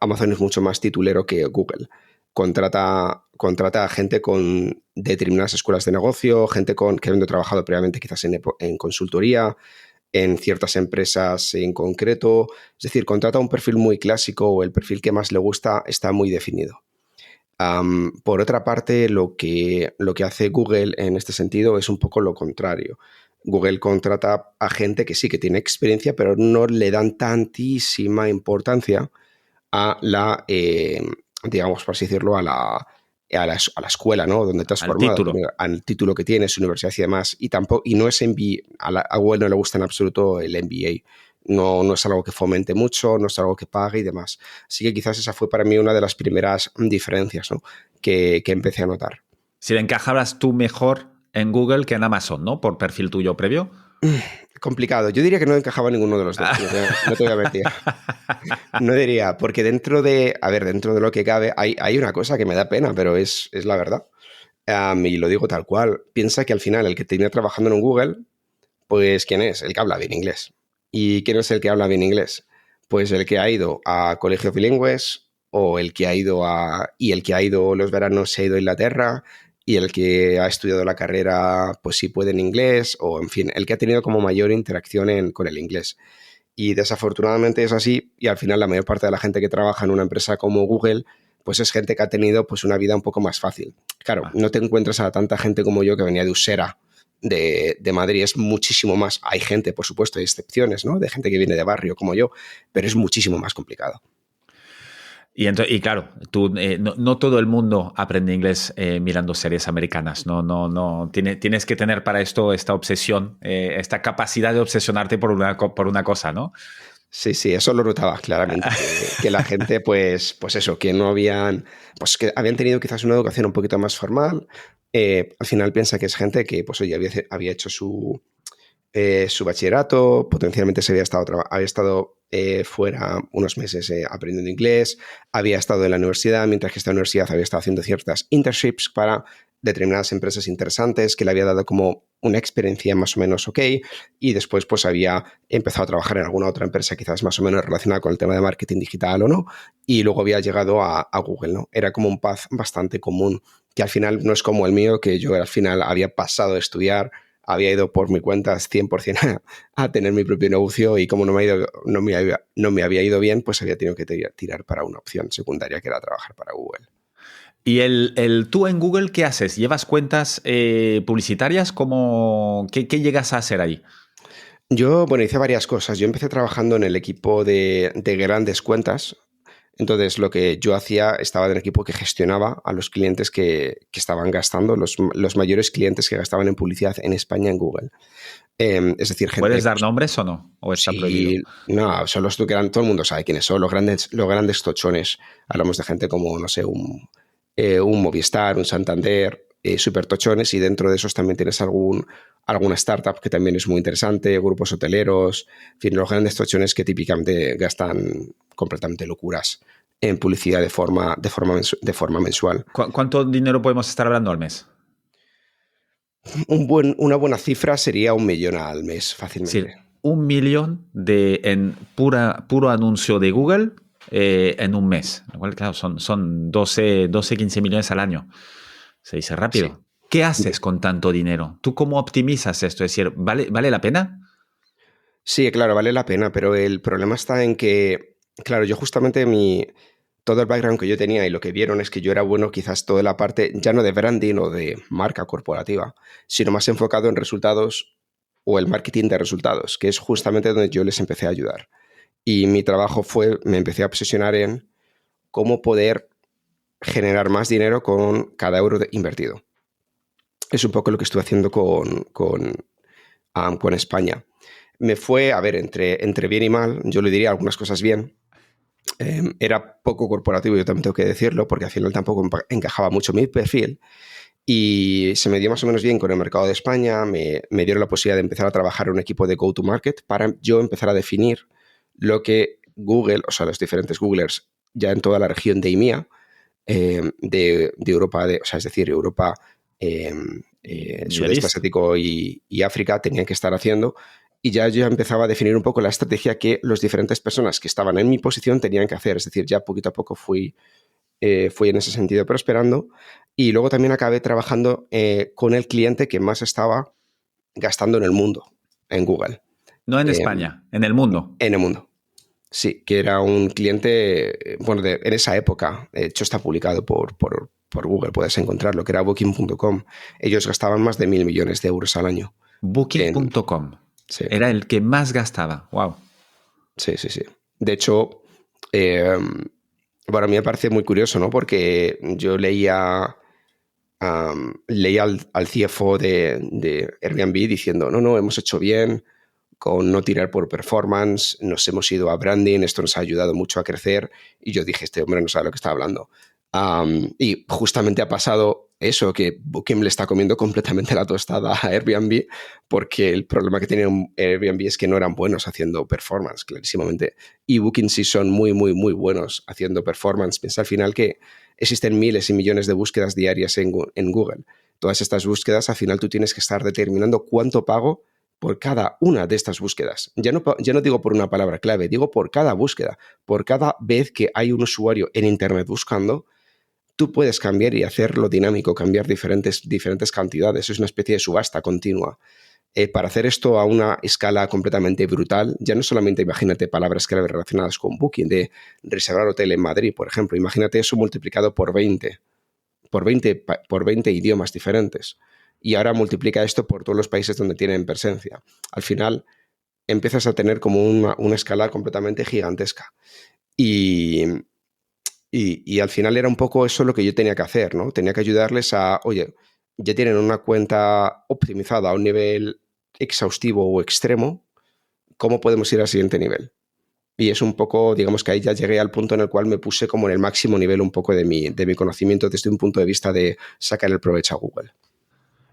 Amazon es mucho más titulero que Google. Contrata a gente con determinadas escuelas de negocio, gente que habiendo trabajado previamente quizás en consultoría, en ciertas empresas en concreto. Es decir, contrata un perfil muy clásico o el perfil que más le gusta está muy definido. Por otra parte, lo que hace Google en este sentido es un poco lo contrario. Google contrata a gente que sí que tiene experiencia, pero no le dan tantísima importancia a digamos, por así decirlo, a la escuela, ¿no? Donde te has Al formado, título. al título que tienes, universidad y demás. Y no es MBA, a Google no le gusta en absoluto el MBA. No es algo que fomente mucho, no es algo que pague y demás. Así que quizás esa fue para mí una de las primeras diferencias, ¿no? que empecé a notar. Si le encajabas tú mejor en Google que en Amazon, ¿no? Por perfil tuyo previo. Complicado. Yo diría que no encajaba ninguno de los dos. No te voy a mentir. No diría, porque dentro de lo que cabe, hay una cosa que me da pena, pero es la verdad. Y lo digo tal cual. Piensa que al final el que tenía trabajando en Google, pues ¿quién es? El que habla bien inglés. ¿Y quién es el que habla bien inglés? Pues el que ha ido a colegios bilingües o el que ha ido los veranos se ha ido a Inglaterra y el que ha estudiado la carrera, pues sí puede en inglés o, en fin, el que ha tenido como mayor interacción con el inglés. Y desafortunadamente es así y al final la mayor parte de la gente que trabaja en una empresa como Google pues es gente que ha tenido pues una vida un poco más fácil. Claro, no te encuentras a tanta gente como yo que venía de Usera, de Madrid, es muchísimo más. Hay gente, por supuesto, hay excepciones, ¿no? De gente que viene de barrio como yo, pero es muchísimo más complicado. Y claro, no todo el mundo aprende inglés mirando series americanas. No. Tienes que tener para esto esta obsesión, esta capacidad de obsesionarte por una cosa, ¿no? Sí, sí, eso lo notaba claramente, que la gente, pues eso, que no habían, pues que habían tenido quizás una educación un poquito más formal. Al final piensa que es gente que, pues oye, había hecho su bachillerato, potencialmente había estado fuera unos meses aprendiendo inglés, había estado en la universidad, mientras que esta universidad había estado haciendo ciertas internships para determinadas empresas interesantes que le había dado como una experiencia más o menos ok, y después pues había empezado a trabajar en alguna otra empresa quizás más o menos relacionada con el tema de marketing digital o no, y luego había llegado a Google, ¿no? Era como un path bastante común, que al final no es como el mío, que yo al final había pasado de estudiar, había ido por mi cuenta 100% a tener mi propio negocio, y como no me había ido bien, pues había tenido que tirar para una opción secundaria que era trabajar para Google. ¿Y tú en Google qué haces? ¿Llevas cuentas publicitarias? ¿Qué llegas a hacer ahí? Yo, bueno, hice varias cosas. Yo empecé trabajando en el equipo de grandes cuentas. Entonces, lo que yo hacía, estaba en el equipo que gestionaba a los clientes que estaban gastando, los mayores clientes que gastaban en publicidad en España en Google. Es decir, gente, ¿Puedes dar pues, nombres o no? ¿O está prohibido? sí, no, son los que eran, todo el mundo sabe quiénes son, los grandes tochones. Hablamos de gente como, no sé, un Movistar, un Santander, súper tochones, y dentro de esos también tienes alguna startup que también es muy interesante, grupos hoteleros, en fin, los grandes tochones que típicamente gastan completamente locuras en publicidad de forma mensual. ¿Cuánto dinero podemos estar hablando al mes? Una buena cifra sería 1 millón al mes, Es fácilmente. decir, 1 millón en puro anuncio de Google en un mes. Lo cual, claro, son 15 millones al año. Se dice Sí. rápido. ¿Qué haces con tanto dinero? ¿Tú cómo optimizas esto? Es decir, ¿vale la pena? Sí, claro, vale la pena, pero el problema está en que, claro, yo justamente todo el background que yo tenía y lo que vieron es que yo era bueno quizás toda la parte, ya no de branding o de marca corporativa, sino más enfocado en resultados o el marketing de resultados, que es justamente donde yo les empecé a ayudar. Y mi trabajo me empecé a obsesionar en cómo poder generar más dinero con cada euro invertido. Es un poco lo que estuve haciendo con España. Me fue, a ver, entre bien y mal, yo le diría algunas cosas bien. Era poco corporativo, yo también tengo que decirlo, porque al final tampoco encajaba mucho mi perfil. Y se me dio más o menos bien con el mercado de España, me dieron la posibilidad de empezar a trabajar en un equipo de go-to-market para yo empezar a definir lo que Google, o sea, los diferentes Googlers ya en toda la región de IMEA, de Europa, o sea, es decir, Europa, eh, Middle Sudeste East. Asiático y África tenían que estar haciendo. Y ya yo empezaba a definir un poco la estrategia que las diferentes personas que estaban en mi posición tenían que hacer. Es decir, ya poquito a poco fui en ese sentido prosperando. Y luego también acabé trabajando con el cliente que más estaba gastando en el mundo, en Google, No en eh, España, en el mundo. en el mundo. Sí, que era un cliente, bueno, en esa época, de hecho está publicado por Google, puedes encontrarlo, que era Booking.com. Ellos gastaban más de 1.000 millones de euros al año. En, Booking.com. sí, Era el que más gastaba. Wow. sí, sí, sí. De hecho, eh, bueno, a mí me parece muy curioso, ¿no? Porque yo leía al CFO de Airbnb diciendo, no, hemos hecho bien con no tirar por performance, nos hemos ido a branding, esto nos ha ayudado mucho a crecer, y yo dije, este hombre no sabe lo que está hablando. Y justamente ha pasado eso, que Booking le está comiendo completamente la tostada a Airbnb, porque el problema que tenía Airbnb es que no eran buenos haciendo performance, clarísimamente. Y Booking sí son muy, muy, muy buenos haciendo performance. Piensa al final que existen miles y millones de búsquedas diarias en Google. Todas estas búsquedas, al final tú tienes que estar determinando cuánto pago por cada una de estas búsquedas. Ya no digo por una palabra clave, digo por cada búsqueda. Por cada vez que hay un usuario en Internet buscando, tú puedes cambiar y hacerlo dinámico, cambiar diferentes cantidades. Es una especie de subasta continua. Para hacer esto a una escala completamente brutal, ya no solamente imagínate palabras clave relacionadas con Booking, de reservar hotel en Madrid, por ejemplo. Imagínate eso multiplicado por 20 idiomas diferentes. Y ahora multiplica esto por todos los países donde tienen presencia. Al final empiezas a tener como una escala completamente gigantesca. Y, y al final era un poco eso lo que yo tenía que hacer, ¿no? Tenía que ayudarles a, oye, ya tienen una cuenta optimizada a un nivel exhaustivo o extremo, ¿cómo podemos ir al siguiente nivel? Y es un poco, digamos que ahí ya llegué al punto en el cual me puse como en el máximo nivel un poco de mi conocimiento desde un punto de vista de sacar el provecho a Google.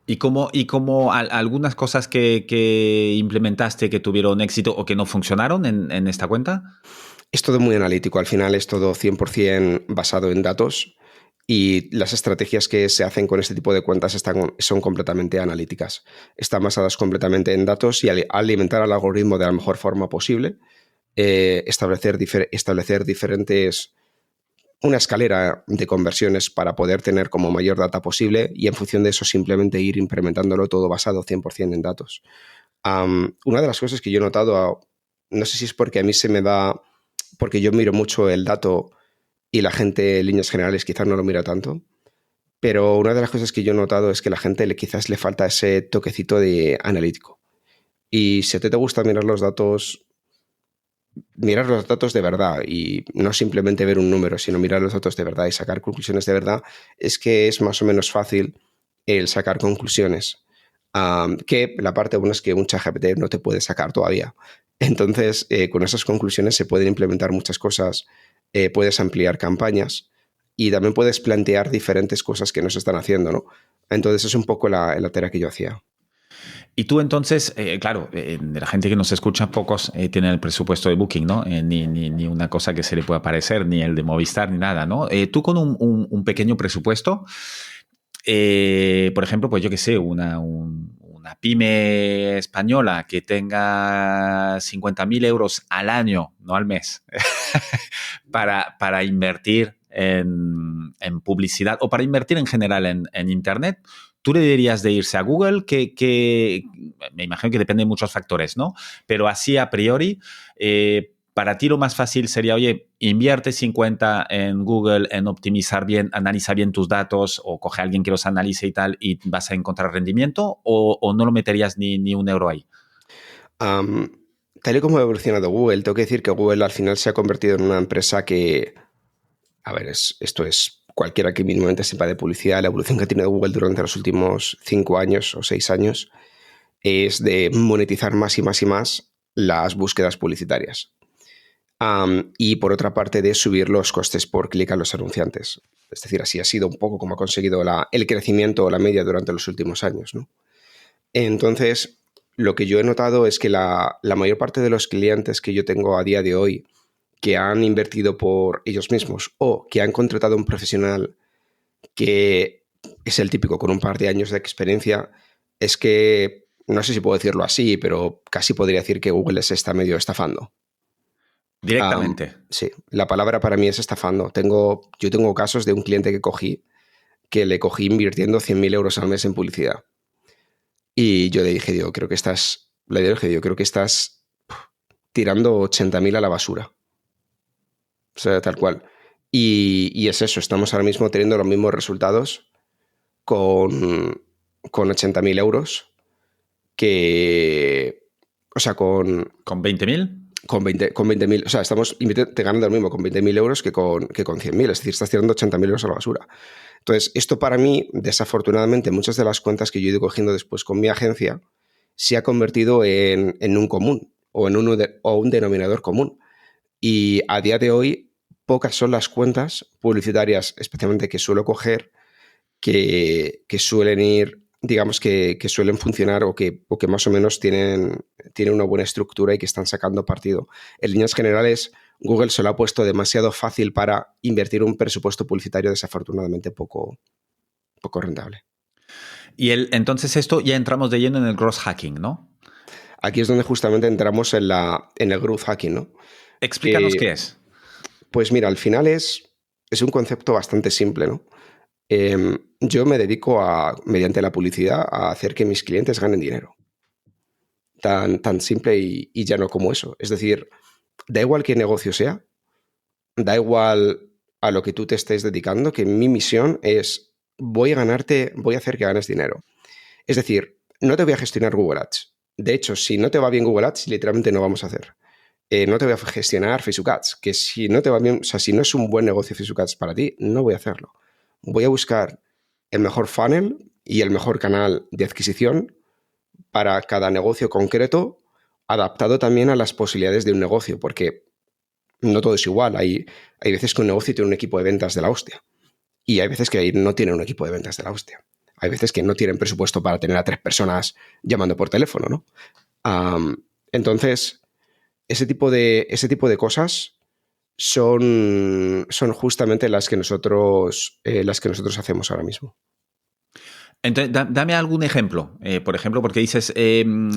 ¿Y cómo algunas cosas que implementaste que tuvieron éxito o que no funcionaron en esta cuenta? Es todo muy analítico, al final es todo 100% basado en datos y las estrategias que se hacen con este tipo de cuentas son completamente analíticas. Están basadas completamente en datos y alimentar al algoritmo de la mejor forma posible, establecer diferentes, una escalera de conversiones para poder tener como mayor data posible y en función de eso simplemente ir implementándolo todo basado 100% en datos. Una de las cosas que yo he notado, no sé si es porque a mí se me da, porque yo miro mucho el dato y la gente en líneas generales quizás no lo mira tanto, pero una de las cosas que yo he notado es que a la gente quizás le falta ese toquecito de analítico. Y si a ti te gusta mirar los datos de verdad y no simplemente ver un número, sino mirar los datos de verdad y sacar conclusiones de verdad, es que es más o menos fácil el sacar conclusiones. Que la parte buena es que un ChatGPT no te puede sacar todavía. Entonces, con esas conclusiones se pueden implementar muchas cosas, puedes ampliar campañas y también puedes plantear diferentes cosas que no se están haciendo, ¿no? Entonces, es un poco la tarea que yo hacía. Y tú entonces, claro, de la gente que nos escucha, pocos tienen el presupuesto de Booking, ¿no? Ni una cosa que se le pueda parecer, ni el de Movistar, ni nada, ¿no? Tú con un pequeño presupuesto, por ejemplo, pues yo qué sé, una pyme española que tenga 50.000 euros al año, no al mes, para invertir en publicidad o para invertir en general en Internet, ¿tú le dirías de irse a Google? Que me imagino que depende de muchos factores, ¿no? Pero así a priori, para ti lo más fácil sería, oye, invierte 50 en Google, en optimizar bien, analiza bien tus datos o coge a alguien que los analice y tal y vas a encontrar rendimiento o no lo meterías ni un euro ahí. Um, Tal y como ha evolucionado Google, tengo que decir que Google al final se ha convertido en una empresa que, a ver, esto es cualquiera que mínimamente sepa de publicidad, la evolución que ha tenido Google durante los últimos 5 años o 6 años es de monetizar más y más y más las búsquedas publicitarias. Y por otra parte de subir los costes por clic a los anunciantes. Es decir, así ha sido un poco como ha conseguido el crecimiento o la media durante los últimos años, ¿no? Entonces, lo que yo he notado es que la mayor parte de los clientes que yo tengo a día de hoy que han invertido por ellos mismos o que han contratado a un profesional que es el típico con un par de años de experiencia, es que, no sé si puedo decirlo así, pero casi podría decir que Google se está medio estafando. Directamente. Sí, la palabra para mí es estafando. Yo tengo casos de un cliente que le cogí invirtiendo 100.000 euros al mes en publicidad. Y yo le dije, creo que estás tirando 80.000 a la basura. O sea, tal cual. Y es eso, estamos ahora mismo teniendo los mismos resultados con 80.000 euros que... O sea, ¿Con 20.000? con 20.000, o sea, estamos te ganando lo mismo con 20.000 euros que con 100.000, es decir, estás tirando 80.000 euros a la basura. Entonces, esto para mí, desafortunadamente, muchas de las cuentas que yo he ido cogiendo después con mi agencia se ha convertido en un común o en un denominador común. Y a día de hoy, pocas son las cuentas publicitarias, especialmente que suelo coger, que suelen ir, digamos que suelen funcionar o que más o menos tienen una buena estructura y que están sacando partido. En líneas generales, Google se lo ha puesto demasiado fácil para invertir un presupuesto publicitario desafortunadamente poco rentable. Y entonces esto ya entramos de lleno en el cross hacking, ¿no? Aquí es donde justamente entramos en el growth hacking, ¿no? Explícanos qué es. Pues mira, al final es un concepto bastante simple, ¿no? Yo me dedico mediante la publicidad, a hacer que mis clientes ganen dinero. Tan simple y llano como eso. Es decir, da igual qué negocio sea, da igual a lo que tú te estés dedicando, que mi misión es voy a hacer que ganes dinero. Es decir, no te voy a gestionar Google Ads. De hecho, si no te va bien Google Ads, literalmente no vamos a hacer. No te voy a gestionar Facebook Ads, que si no te va bien, o sea, si no es un buen negocio Facebook Ads para ti, no voy a hacerlo. Voy a buscar el mejor funnel y el mejor canal de adquisición para cada negocio concreto, adaptado también a las posibilidades de un negocio, porque no todo es igual. Hay veces que un negocio tiene un equipo de ventas de la hostia y hay veces que no tiene un equipo de ventas de la hostia. Hay veces que no tienen presupuesto para tener a 3 personas llamando por teléfono, ¿no? Entonces, ese tipo de cosas son justamente las que nosotros hacemos ahora mismo. Entonces, dame algún ejemplo. Por ejemplo, porque dices,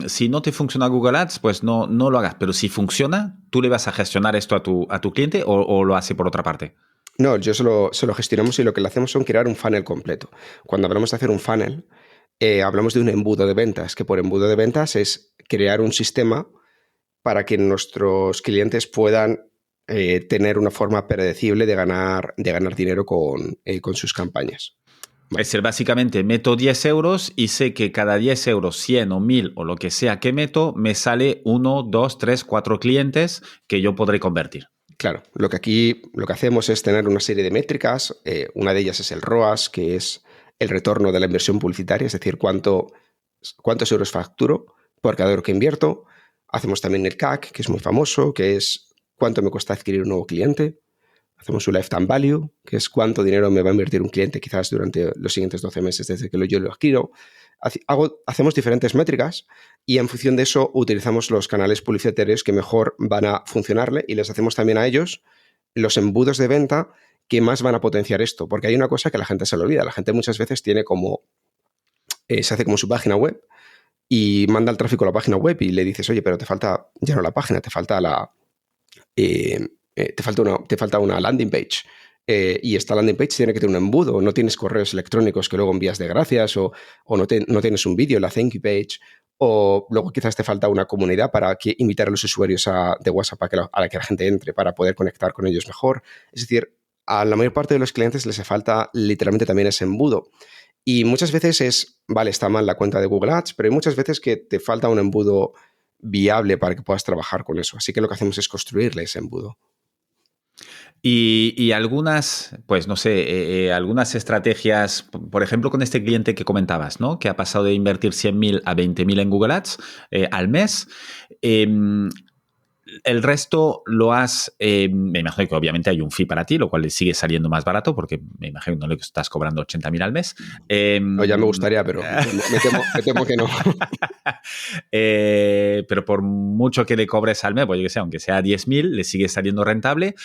si no te funciona Google Ads, pues no lo hagas. Pero si funciona, ¿tú le vas a gestionar esto a tu cliente o lo hace por otra parte? No, yo se lo gestionamos y lo que le hacemos son crear un funnel completo. Cuando hablamos de hacer un funnel, hablamos de un embudo de ventas, que por embudo de ventas es crear un sistema para que nuestros clientes puedan tener una forma predecible de ganar dinero con sus campañas. Vale. Es decir, básicamente meto 10 euros y sé que cada 10 euros, 100 o 1000 o lo que sea que meto, me sale 1, 2, 3, 4 clientes que yo podré convertir. Claro, lo que hacemos es tener una serie de métricas. Una de ellas es el ROAS, que es el retorno de la inversión publicitaria, es decir, cuántos euros facturo por cada euro que invierto. Hacemos también el CAC, que es muy famoso, que es cuánto me cuesta adquirir un nuevo cliente. Hacemos un lifetime value, que es cuánto dinero me va a invertir un cliente quizás durante los siguientes 12 meses desde que yo lo adquiero. Hacemos diferentes métricas y en función de eso utilizamos los canales publicitarios que mejor van a funcionarle y les hacemos también a ellos los embudos de venta que más van a potenciar esto. Porque hay una cosa que la gente se le olvida. La gente muchas veces tiene se hace como su página web y manda el tráfico a la página web y le dices, oye, pero te falta ya no la página, te falta te falta una landing page. Y esta landing page tiene que tener un embudo. No tienes correos electrónicos que luego envías de gracias o no tienes un vídeo, la thank you page. O luego quizás te falta una comunidad para invitar a los usuarios de WhatsApp a la que la gente entre para poder conectar con ellos mejor. Es decir, a la mayor parte de los clientes les falta literalmente también ese embudo. Y muchas veces está mal la cuenta de Google Ads, pero hay muchas veces que te falta un embudo viable para que puedas trabajar con eso. Así que lo que hacemos es construirle ese embudo. Y algunas, pues no sé, algunas estrategias, por ejemplo, con este cliente que comentabas, ¿no? Que ha pasado de invertir 100.000 a 20.000 en Google Ads al mes. El resto lo has, me imagino que obviamente hay un fee para ti, lo cual le sigue saliendo más barato porque me imagino que no le estás cobrando 80.000 al mes. No, ya me gustaría, pero me temo que no. Pero por mucho que le cobres al mes, pues yo que sé, aunque sea 10.000, le sigue saliendo rentable.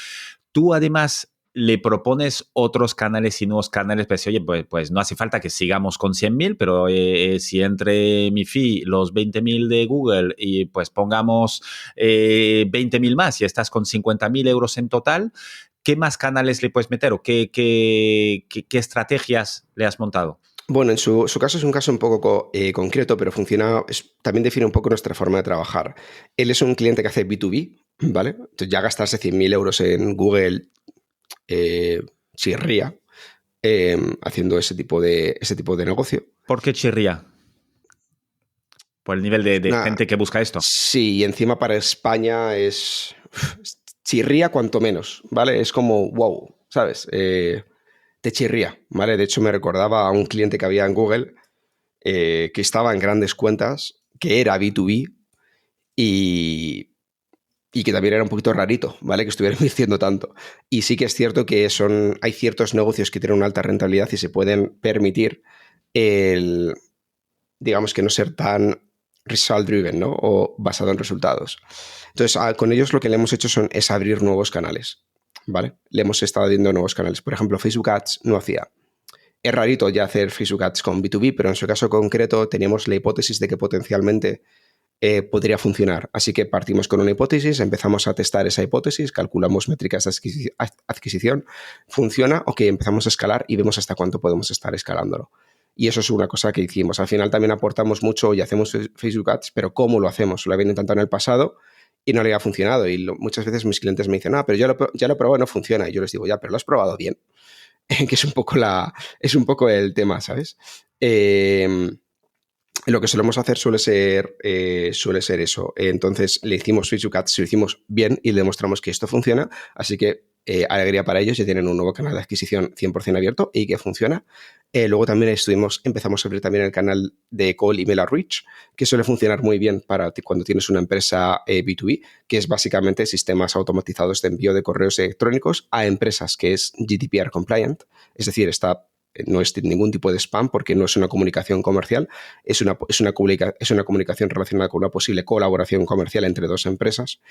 Tú además le propones otros canales y nuevos canales, pues oye, pues no hace falta que sigamos con 100.000, pero si entre mi fee los 20.000 de Google y pues pongamos 20.000 más y estás con 50.000 euros en total, ¿qué más canales le puedes meter o qué estrategias le has montado? Bueno, en su caso es un caso un poco concreto, pero funciona, también define un poco nuestra forma de trabajar. Él es un cliente que hace B2B, ¿vale? Entonces ya gastarse 100.000 euros en Google chirría haciendo ese tipo de negocio. ¿Por qué chirría? ¿Por el nivel de gente que busca esto? Sí, y encima para España chirría cuanto menos, ¿vale? Es como, wow, ¿sabes? Te chirría, ¿vale? De hecho, me recordaba a un cliente que había en Google que estaba en grandes cuentas, que era B2B y que también era un poquito rarito, ¿vale? Que estuviera invirtiendo tanto. Y sí que es cierto que hay ciertos negocios que tienen una alta rentabilidad y se pueden permitir digamos que no ser tan result driven, ¿no? O basado en resultados. Entonces, con ellos lo que le hemos hecho es abrir nuevos canales, ¿vale? Le hemos estado abriendo nuevos canales. Por ejemplo, Facebook Ads no hacía. Es rarito ya hacer Facebook Ads con B2B, pero en su caso concreto teníamos la hipótesis de que potencialmente podría funcionar. Así que partimos con una hipótesis, empezamos a testar esa hipótesis, calculamos métricas de adquisición, funciona, ok, empezamos a escalar y vemos hasta cuánto podemos estar escalándolo. Y eso es una cosa que hicimos. Al final también aportamos mucho y hacemos Facebook Ads, pero ¿cómo lo hacemos? Lo habían intentado en el pasado y no le había funcionado. Y muchas veces mis clientes me dicen, pero ya lo he probado y no funciona. Y yo les digo, ya, pero lo has probado bien. Que es un poco el tema, ¿sabes? Lo que solemos hacer suele ser eso. Entonces le hicimos Facebook Ads, lo hicimos bien y le demostramos que esto funciona. Así que alegría para ellos, ya tienen un nuevo canal de adquisición 100% abierto y que funciona. Luego también empezamos a abrir también el canal de Cold Email Outreach, que suele funcionar muy bien para cuando tienes una empresa B2B, que es básicamente sistemas automatizados de envío de correos electrónicos a empresas, que es GDPR compliant, es decir, no es ningún tipo de spam porque no es una comunicación comercial, es una comunicación relacionada con una posible colaboración comercial entre dos empresas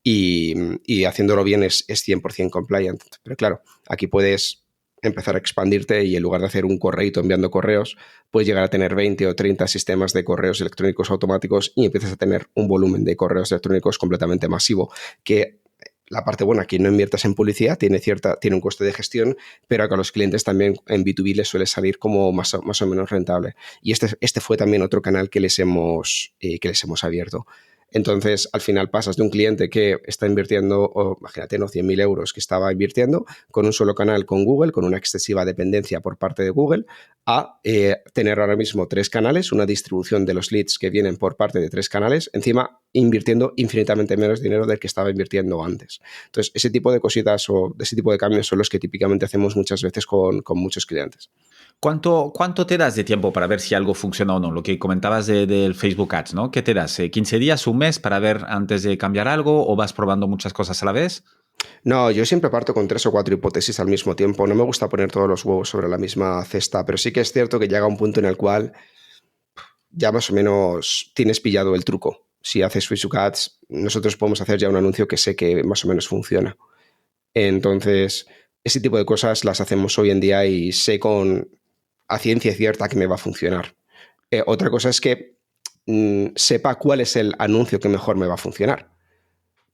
y haciéndolo bien es 100% compliant. Pero claro, aquí puedes empezar a expandirte y en lugar de hacer un correíto enviando correos, puedes llegar a tener 20 o 30 sistemas de correos electrónicos automáticos y empiezas a tener un volumen de correos electrónicos completamente masivo, que la parte buena, que no inviertas en publicidad, tiene un coste de gestión, pero que a los clientes también en B2B les suele salir como más o menos rentable. Y este fue también otro canal que les hemos abierto. Entonces, al final pasas de un cliente que está invirtiendo, imagínate, ¿no? 100.000 euros que estaba invirtiendo con un solo canal con Google, con una excesiva dependencia por parte de Google, a tener ahora mismo 3 canales, una distribución de los leads que vienen por parte de 3 canales, encima invirtiendo infinitamente menos dinero del que estaba invirtiendo antes. Entonces, ese tipo de cositas o ese tipo de cambios son los que típicamente hacemos muchas veces con muchos clientes. ¿Cuánto te das de tiempo para ver si algo funciona o no? Lo que comentabas del Facebook Ads, ¿no? ¿Qué te das? ¿15 días, un mes para ver antes de cambiar algo o vas probando muchas cosas a la vez? No, yo siempre parto con 3 o 4 hipótesis al mismo tiempo. No me gusta poner todos los huevos sobre la misma cesta, pero sí que es cierto que llega un punto en el cual ya más o menos tienes pillado el truco. Si haces Facebook Ads, nosotros podemos hacer ya un anuncio que sé que más o menos funciona. Entonces, ese tipo de cosas las hacemos hoy en día y sé a ciencia cierta que me va a funcionar. Otra cosa es que sepa cuál es el anuncio que mejor me va a funcionar.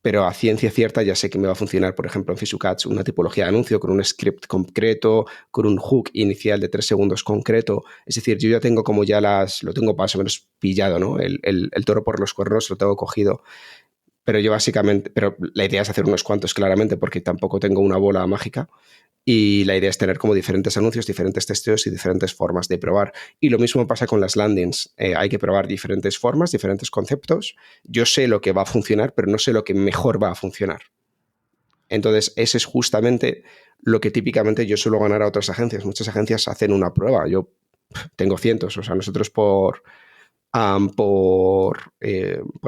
Pero a ciencia cierta ya sé que me va a funcionar, por ejemplo, en Facebook Ads una tipología de anuncio con un script concreto, con un hook inicial de 3 segundos concreto. Es decir, yo ya tengo lo tengo más o menos pillado, ¿no? El toro por los cuernos lo tengo cogido. Pero la idea es hacer unos cuantos claramente porque tampoco tengo una bola mágica y la idea es tener como diferentes anuncios, diferentes testeos y diferentes formas de probar. Y lo mismo pasa con las landings. Hay que probar diferentes formas, diferentes conceptos. Yo sé lo que va a funcionar, pero no sé lo que mejor va a funcionar. Entonces, ese es justamente lo que típicamente yo suelo ganar a otras agencias. Muchas agencias hacen una prueba. Yo tengo cientos. O sea, nosotros por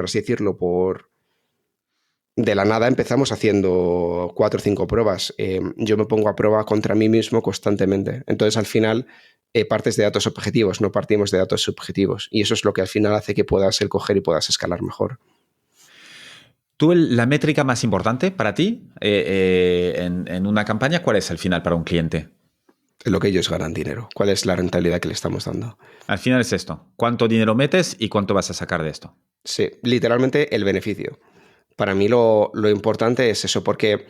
así decirlo, de la nada empezamos haciendo 4 o 5 pruebas. Yo me pongo a prueba contra mí mismo constantemente. Entonces, al final, partes de datos objetivos, no partimos de datos subjetivos. Y eso es lo que al final hace que puedas coger y puedas escalar mejor. ¿Tú la métrica más importante para ti en una campaña, cuál es al final para un cliente? Lo que ellos ganan dinero. ¿Cuál es la rentabilidad que le estamos dando? Al final es esto. ¿Cuánto dinero metes y cuánto vas a sacar de esto? Sí, literalmente el beneficio. Para mí lo importante es eso, porque,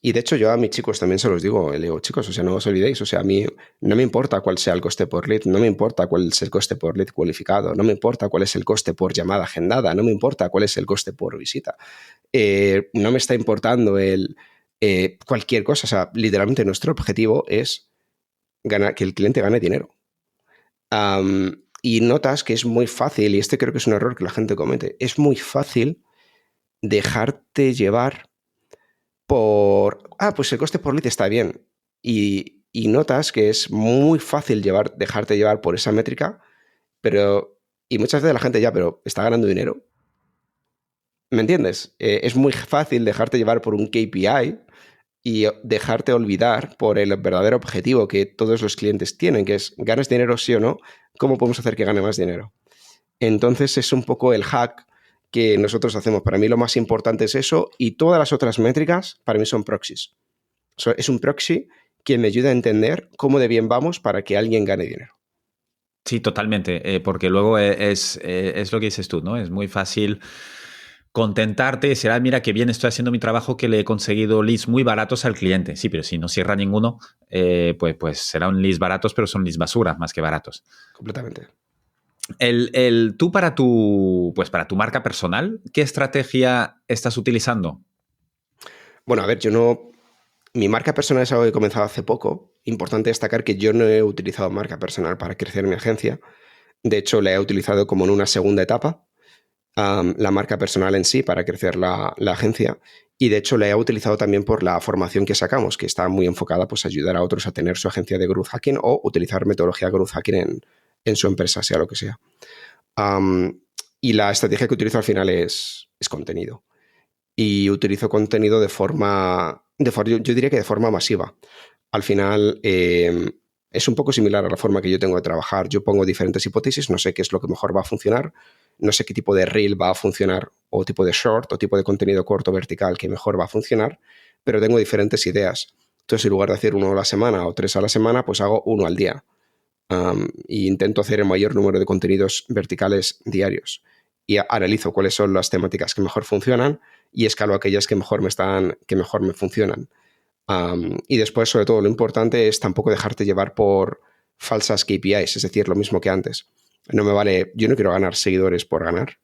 y de hecho yo a mis chicos también se los digo, le digo, chicos, o sea, no os olvidéis, o sea, a mí no me importa cuál sea el coste por lead, no me importa cuál es el coste por lead cualificado, no me importa cuál es el coste por llamada agendada, no me importa cuál es el coste por visita. No me está importando cualquier cosa, o sea, literalmente nuestro objetivo es que el cliente gane dinero. Y notas que es muy fácil, y este creo que es un error que la gente comete, es muy fácil dejarte llevar pues el coste por lead está bien. Y notas que es muy fácil dejarte llevar por esa métrica, y muchas veces la gente pero está ganando dinero. ¿Me entiendes? Es muy fácil dejarte llevar por un KPI y dejarte olvidar por el verdadero objetivo que todos los clientes tienen, que es, ¿ganas dinero sí o no? ¿Cómo podemos hacer que gane más dinero? Entonces es un poco el hack que nosotros hacemos. Para mí lo más importante es eso y todas las otras métricas para mí son proxies. Es un proxy que me ayuda a entender cómo de bien vamos para que alguien gane dinero. Sí, totalmente, porque luego es lo que dices tú, ¿no? Es muy fácil contentarte y será, mira qué bien estoy haciendo mi trabajo, que le he conseguido leads muy baratos al cliente. Sí, pero si no cierra ninguno, pues serán leads baratos, pero son leads basura más que baratos. Completamente. Tú para tu marca personal, ¿qué estrategia estás utilizando? Bueno, a ver, mi marca personal es algo que he comenzado hace poco. Importante destacar que yo no he utilizado marca personal para crecer mi agencia. De hecho, la he utilizado como en una segunda etapa. la marca personal en sí para crecer la agencia. Y de hecho la he utilizado también por la formación que sacamos, que está muy enfocada pues, a ayudar a otros a tener su agencia de growth hacking o utilizar metodología growth hacking en su empresa, sea lo que sea. Y la estrategia que utilizo al final es contenido. Y utilizo contenido yo diría que de forma masiva. Al final es un poco similar a la forma que yo tengo de trabajar. Yo pongo diferentes hipótesis, no sé qué es lo que mejor va a funcionar, no sé qué tipo de reel va a funcionar, o tipo de short, o tipo de contenido corto vertical que mejor va a funcionar, pero tengo diferentes ideas. Entonces, en lugar de hacer 1 a la semana o 3 a la semana, pues hago 1 al día. E intento hacer el mayor número de contenidos verticales diarios. Y analizo cuáles son las temáticas que mejor funcionan y escalo aquellas que mejor me funcionan. Y después, sobre todo, lo importante es tampoco dejarte llevar por falsas KPIs, es decir, lo mismo que antes. No me vale, yo no quiero ganar seguidores por ganar.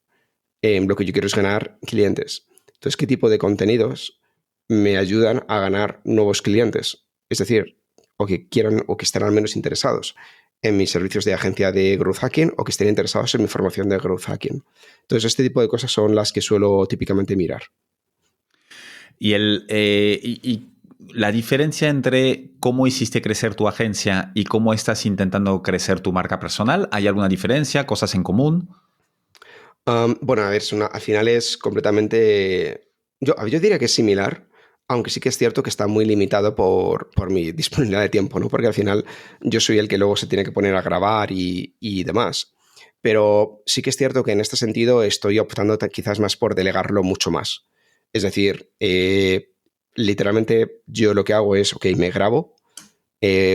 Lo que yo quiero es ganar clientes. Entonces, ¿qué tipo de contenidos me ayudan a ganar nuevos clientes? Es decir, o que quieran o que estén al menos interesados en mis servicios de agencia de growth hacking o que estén interesados en mi formación de growth hacking. Entonces, este tipo de cosas son las que suelo típicamente mirar. Y la diferencia entre cómo hiciste crecer tu agencia y cómo estás intentando crecer tu marca personal, ¿hay alguna diferencia? ¿Cosas en común? Bueno, a ver, al final es completamente... Yo diría que es similar, aunque sí que es cierto que está muy limitado por mi disponibilidad de tiempo, ¿no? Porque al final yo soy el que luego se tiene que poner a grabar y demás. Pero sí que es cierto que en este sentido estoy optando quizás más por delegarlo mucho más. Es decir, literalmente yo lo que hago es, ok, me grabo,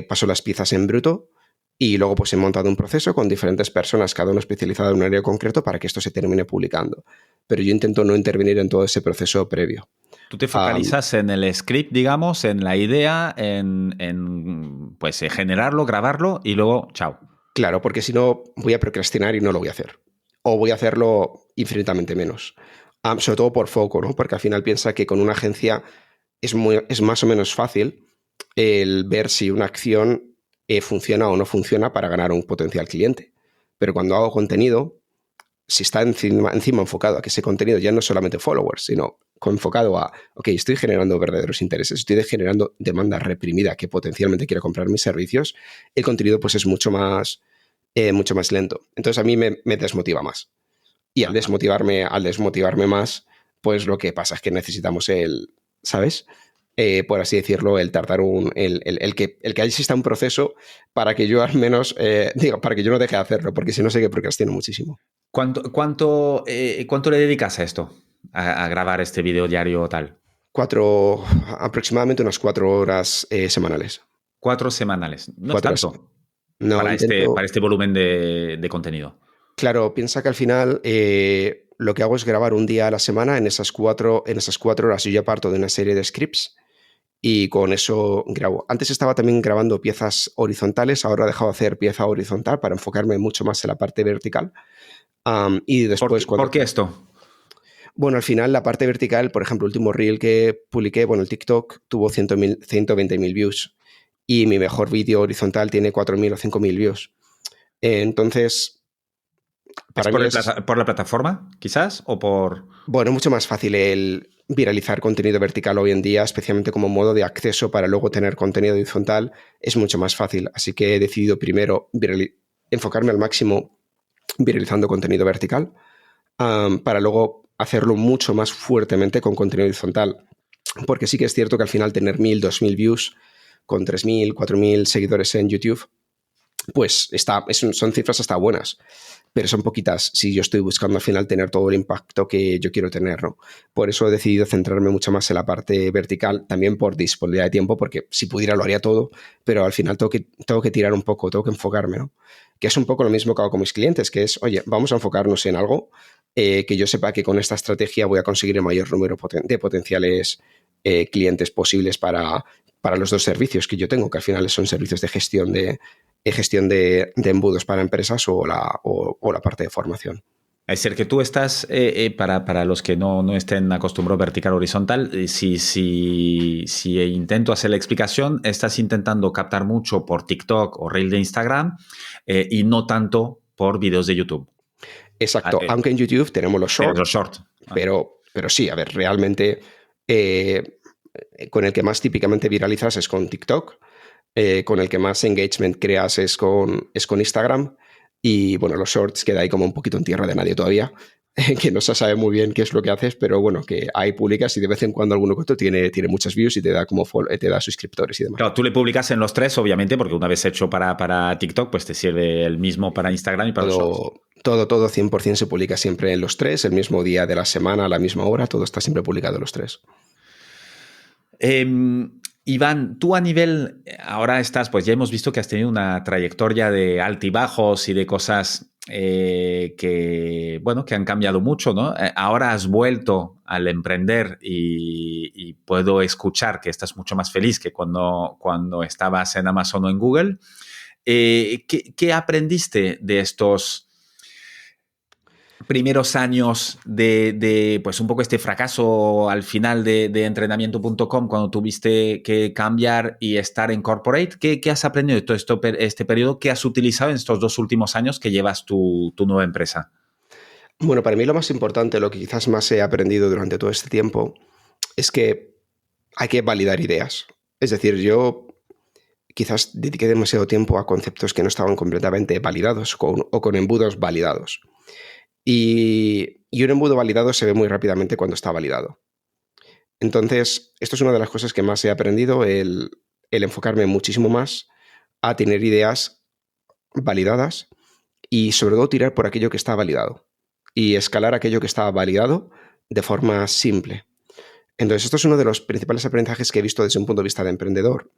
paso las piezas en bruto y luego pues he montado un proceso con diferentes personas, cada uno especializado en un área concreto para que esto se termine publicando. Pero yo intento no intervenir en todo ese proceso previo. Tú te focalizas en el script, digamos, en la idea, pues, generarlo, grabarlo y luego, chao. Claro, porque si no voy a procrastinar y no lo voy a hacer. O voy a hacerlo infinitamente menos. Sobre todo por foco, ¿no? Porque al final piensa que con una agencia es más o menos fácil el ver si una acción funciona o no funciona para ganar un potencial cliente. Pero cuando hago contenido, si está encima enfocado a que ese contenido ya no es solamente followers, sino enfocado a, ok, estoy generando verdaderos intereses, estoy generando demanda reprimida que potencialmente quiere comprar mis servicios, el contenido pues es mucho más lento. Entonces a mí me desmotiva más. Y al desmotivarme más, pues lo que pasa es que necesitamos ¿sabes? Por así decirlo, el tardar el que exista un proceso para que yo al menos, para que yo no deje de hacerlo, porque si no sé que procrastino muchísimo. ¿Cuánto le dedicas a esto? A grabar este video diario o tal. Aproximadamente unas 4 horas semanales. 4 semanales. No es 4 horas. tanto No, para este volumen de contenido. Claro, piensa que al final lo que hago es grabar un día a la semana. En esas 4 horas yo ya parto de una serie de scripts y con eso grabo. Antes estaba también grabando piezas horizontales, ahora he dejado de hacer pieza horizontal para enfocarme mucho más en la parte vertical. Y después ¿Por qué esto? Bueno, al final la parte vertical, por ejemplo, el último reel que publiqué, bueno, el TikTok tuvo 120.000 views y mi mejor vídeo horizontal tiene 4.000 o 5.000 views. Entonces, ¿Es para mí por la plataforma, quizás? ¿O por...? Bueno, es mucho más fácil el viralizar contenido vertical hoy en día, especialmente como modo de acceso para luego tener contenido horizontal, es mucho más fácil. Así que he decidido primero enfocarme al máximo viralizando contenido vertical, para luego hacerlo mucho más fuertemente con contenido horizontal. Porque sí que es cierto que al final tener 1.000, 2.000 views con 3.000, 4.000 seguidores en YouTube, pues son cifras hasta buenas, pero son poquitas si yo estoy buscando al final tener todo el impacto que yo quiero tener, ¿no? Por eso he decidido centrarme mucho más en la parte vertical, también por disponibilidad de tiempo, porque si pudiera lo haría todo, pero al final tengo que tirar un poco, tengo que enfocarme, ¿no? Que es un poco lo mismo que hago con mis clientes, que es, oye, vamos a enfocarnos en algo que yo sepa que con esta estrategia voy a conseguir el mayor número de potenciales clientes posibles para los dos servicios que yo tengo, que al final son servicios de gestión de embudos para empresas o la parte de formación. Es decir, que tú estás, para los que no estén acostumbrados vertical o horizontal, si intento hacer la explicación, estás intentando captar mucho por TikTok o Reel de Instagram y no tanto por vídeos de YouTube. Exacto, aunque en YouTube tenemos los shorts, los short. Pero sí, a ver, realmente con el que más típicamente viralizas es con TikTok, con el que más engagement creas es con Instagram, y bueno, los shorts queda ahí como un poquito en tierra de nadie todavía, que no se sabe muy bien qué es lo que haces, pero bueno, que ahí publicas y de vez en cuando alguno que otro tiene muchas views y te da como te da suscriptores y demás. Claro, tú le publicas en los tres, obviamente, porque una vez hecho para TikTok, pues te sirve el mismo para Instagram y para los shorts. Todo 100% se publica siempre en los tres, el mismo día de la semana, a la misma hora, todo está siempre publicado en los tres. Iván, tú a nivel, ahora estás, pues ya hemos visto que has tenido una trayectoria de altibajos y de cosas bueno, que han cambiado mucho, ¿no? Ahora has vuelto al emprender y puedo escuchar que estás mucho más feliz que cuando estabas en Amazon o en Google. ¿Qué aprendiste de estos primeros años de pues un poco este fracaso al final de entrenamiento.com cuando tuviste que cambiar y estar en corporate? ¿Qué has aprendido de todo este periodo? ¿Qué has utilizado en estos 2 últimos años que llevas tu nueva empresa? Bueno, para mí lo más importante, lo que quizás más he aprendido durante todo este tiempo, es que hay que validar ideas. Es decir, yo quizás dediqué demasiado tiempo a conceptos que no estaban completamente validados o con embudos validados. Y un embudo validado se ve muy rápidamente cuando está validado. Entonces, esto es una de las cosas que más he aprendido, el enfocarme muchísimo más a tener ideas validadas y sobre todo tirar por aquello que está validado y escalar aquello que está validado de forma simple. Entonces, esto es uno de los principales aprendizajes que he visto desde un punto de vista de emprendedor,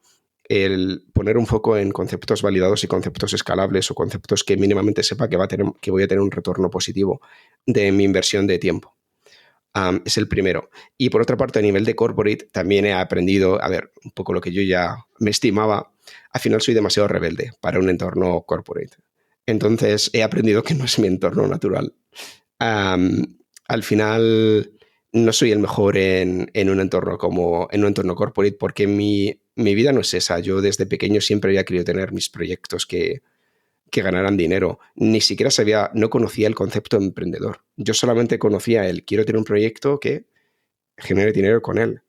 el poner un foco en conceptos validados y conceptos escalables o conceptos que mínimamente sepa que voy a tener un retorno positivo de mi inversión de tiempo. Es el primero. Y por otra parte, a nivel de corporate, también he aprendido, a ver, un poco lo que yo ya me estimaba, al final soy demasiado rebelde para un entorno corporate. Entonces, he aprendido que no es mi entorno natural. Al final, no soy el mejor en un entorno en un entorno corporate porque mi vida no es esa. Yo desde pequeño siempre había querido tener mis proyectos que ganaran dinero. Ni siquiera no conocía el concepto de emprendedor. Yo solamente conocía quiero tener un proyecto que genere dinero con él.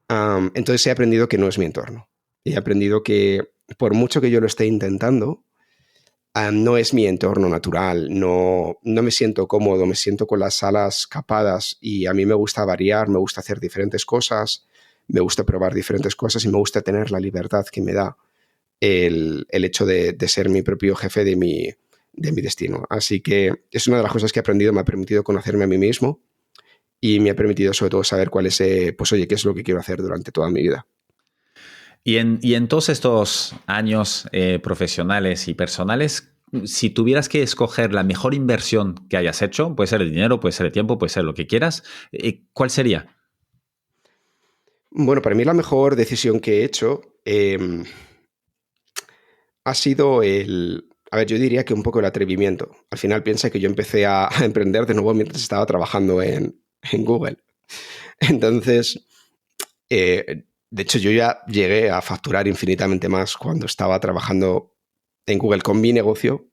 Entonces he aprendido que no es mi entorno. He aprendido que por mucho que yo lo esté intentando, no es mi entorno natural, no me siento cómodo, me siento con las alas capadas y a mí me gusta variar, me gusta hacer diferentes cosas, me gusta probar diferentes cosas y me gusta tener la libertad que me da el hecho de ser mi propio jefe de mi destino. Así que es una de las cosas que he aprendido, me ha permitido conocerme a mí mismo y me ha permitido sobre todo saber cuál es, pues oye, qué es lo que quiero hacer durante toda mi vida. Y en todos estos años profesionales y personales, si tuvieras que escoger la mejor inversión que hayas hecho, puede ser el dinero, puede ser el tiempo, puede ser lo que quieras, ¿cuál sería? Bueno, para mí la mejor decisión que he hecho ha sido a ver, yo diría que un poco el atrevimiento. Al final piensa que yo empecé a emprender de nuevo mientras estaba trabajando en Google. Entonces, de hecho, yo ya llegué a facturar infinitamente más cuando estaba trabajando en Google con mi negocio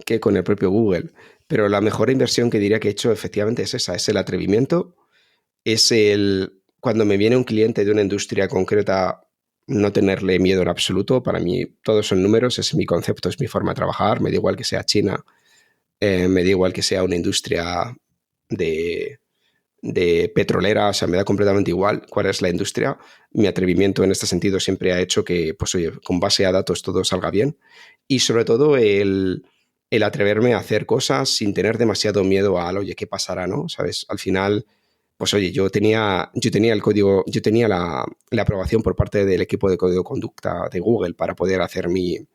que con el propio Google. Pero la mejor inversión que diría que he hecho efectivamente es esa, es el atrevimiento, es cuando me viene un cliente de una industria concreta, no tenerle miedo en absoluto. Para mí todos son números, es mi concepto, es mi forma de trabajar, me da igual que sea China, me da igual que sea una industria de petrolera, o sea, me da completamente igual cuál es la industria. Mi atrevimiento en este sentido siempre ha hecho que, pues oye, con base a datos todo salga bien y sobre todo el atreverme a hacer cosas sin tener demasiado miedo al, oye, ¿qué pasará, no? ¿Sabes? Al final, pues oye, yo tenía el código, yo tenía la aprobación por parte del equipo de código de conducta de Google para poder hacer mi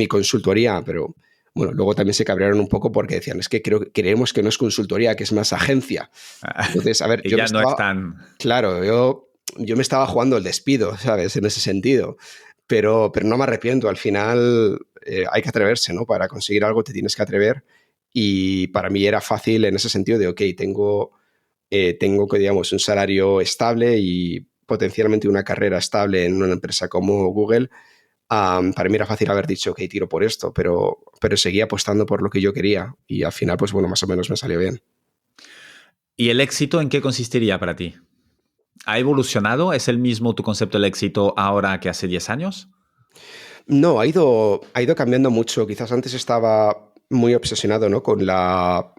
consultoría, pero bueno, luego también se cabrearon un poco porque decían, es que creemos que no es consultoría, que es más agencia. Entonces, a ver, yo ya no es tan... Claro, yo me estaba jugando el despido, ¿sabes? En ese sentido. Pero no me arrepiento. Al final hay que atreverse, ¿no? Para conseguir algo te tienes que atrever. Y para mí era fácil en ese sentido de, ok, tengo que, digamos, un salario estable y potencialmente una carrera estable en una empresa como Google. Para mí era fácil haber dicho, ok, tiro por esto, pero seguía apostando por lo que yo quería y al final, pues bueno, más o menos me salió bien. ¿Y el éxito en qué consistiría para ti? ¿Ha evolucionado? ¿Es el mismo tu concepto del éxito ahora que hace 10 años? No, ha ido cambiando mucho. Quizás antes estaba muy obsesionado, ¿no? con la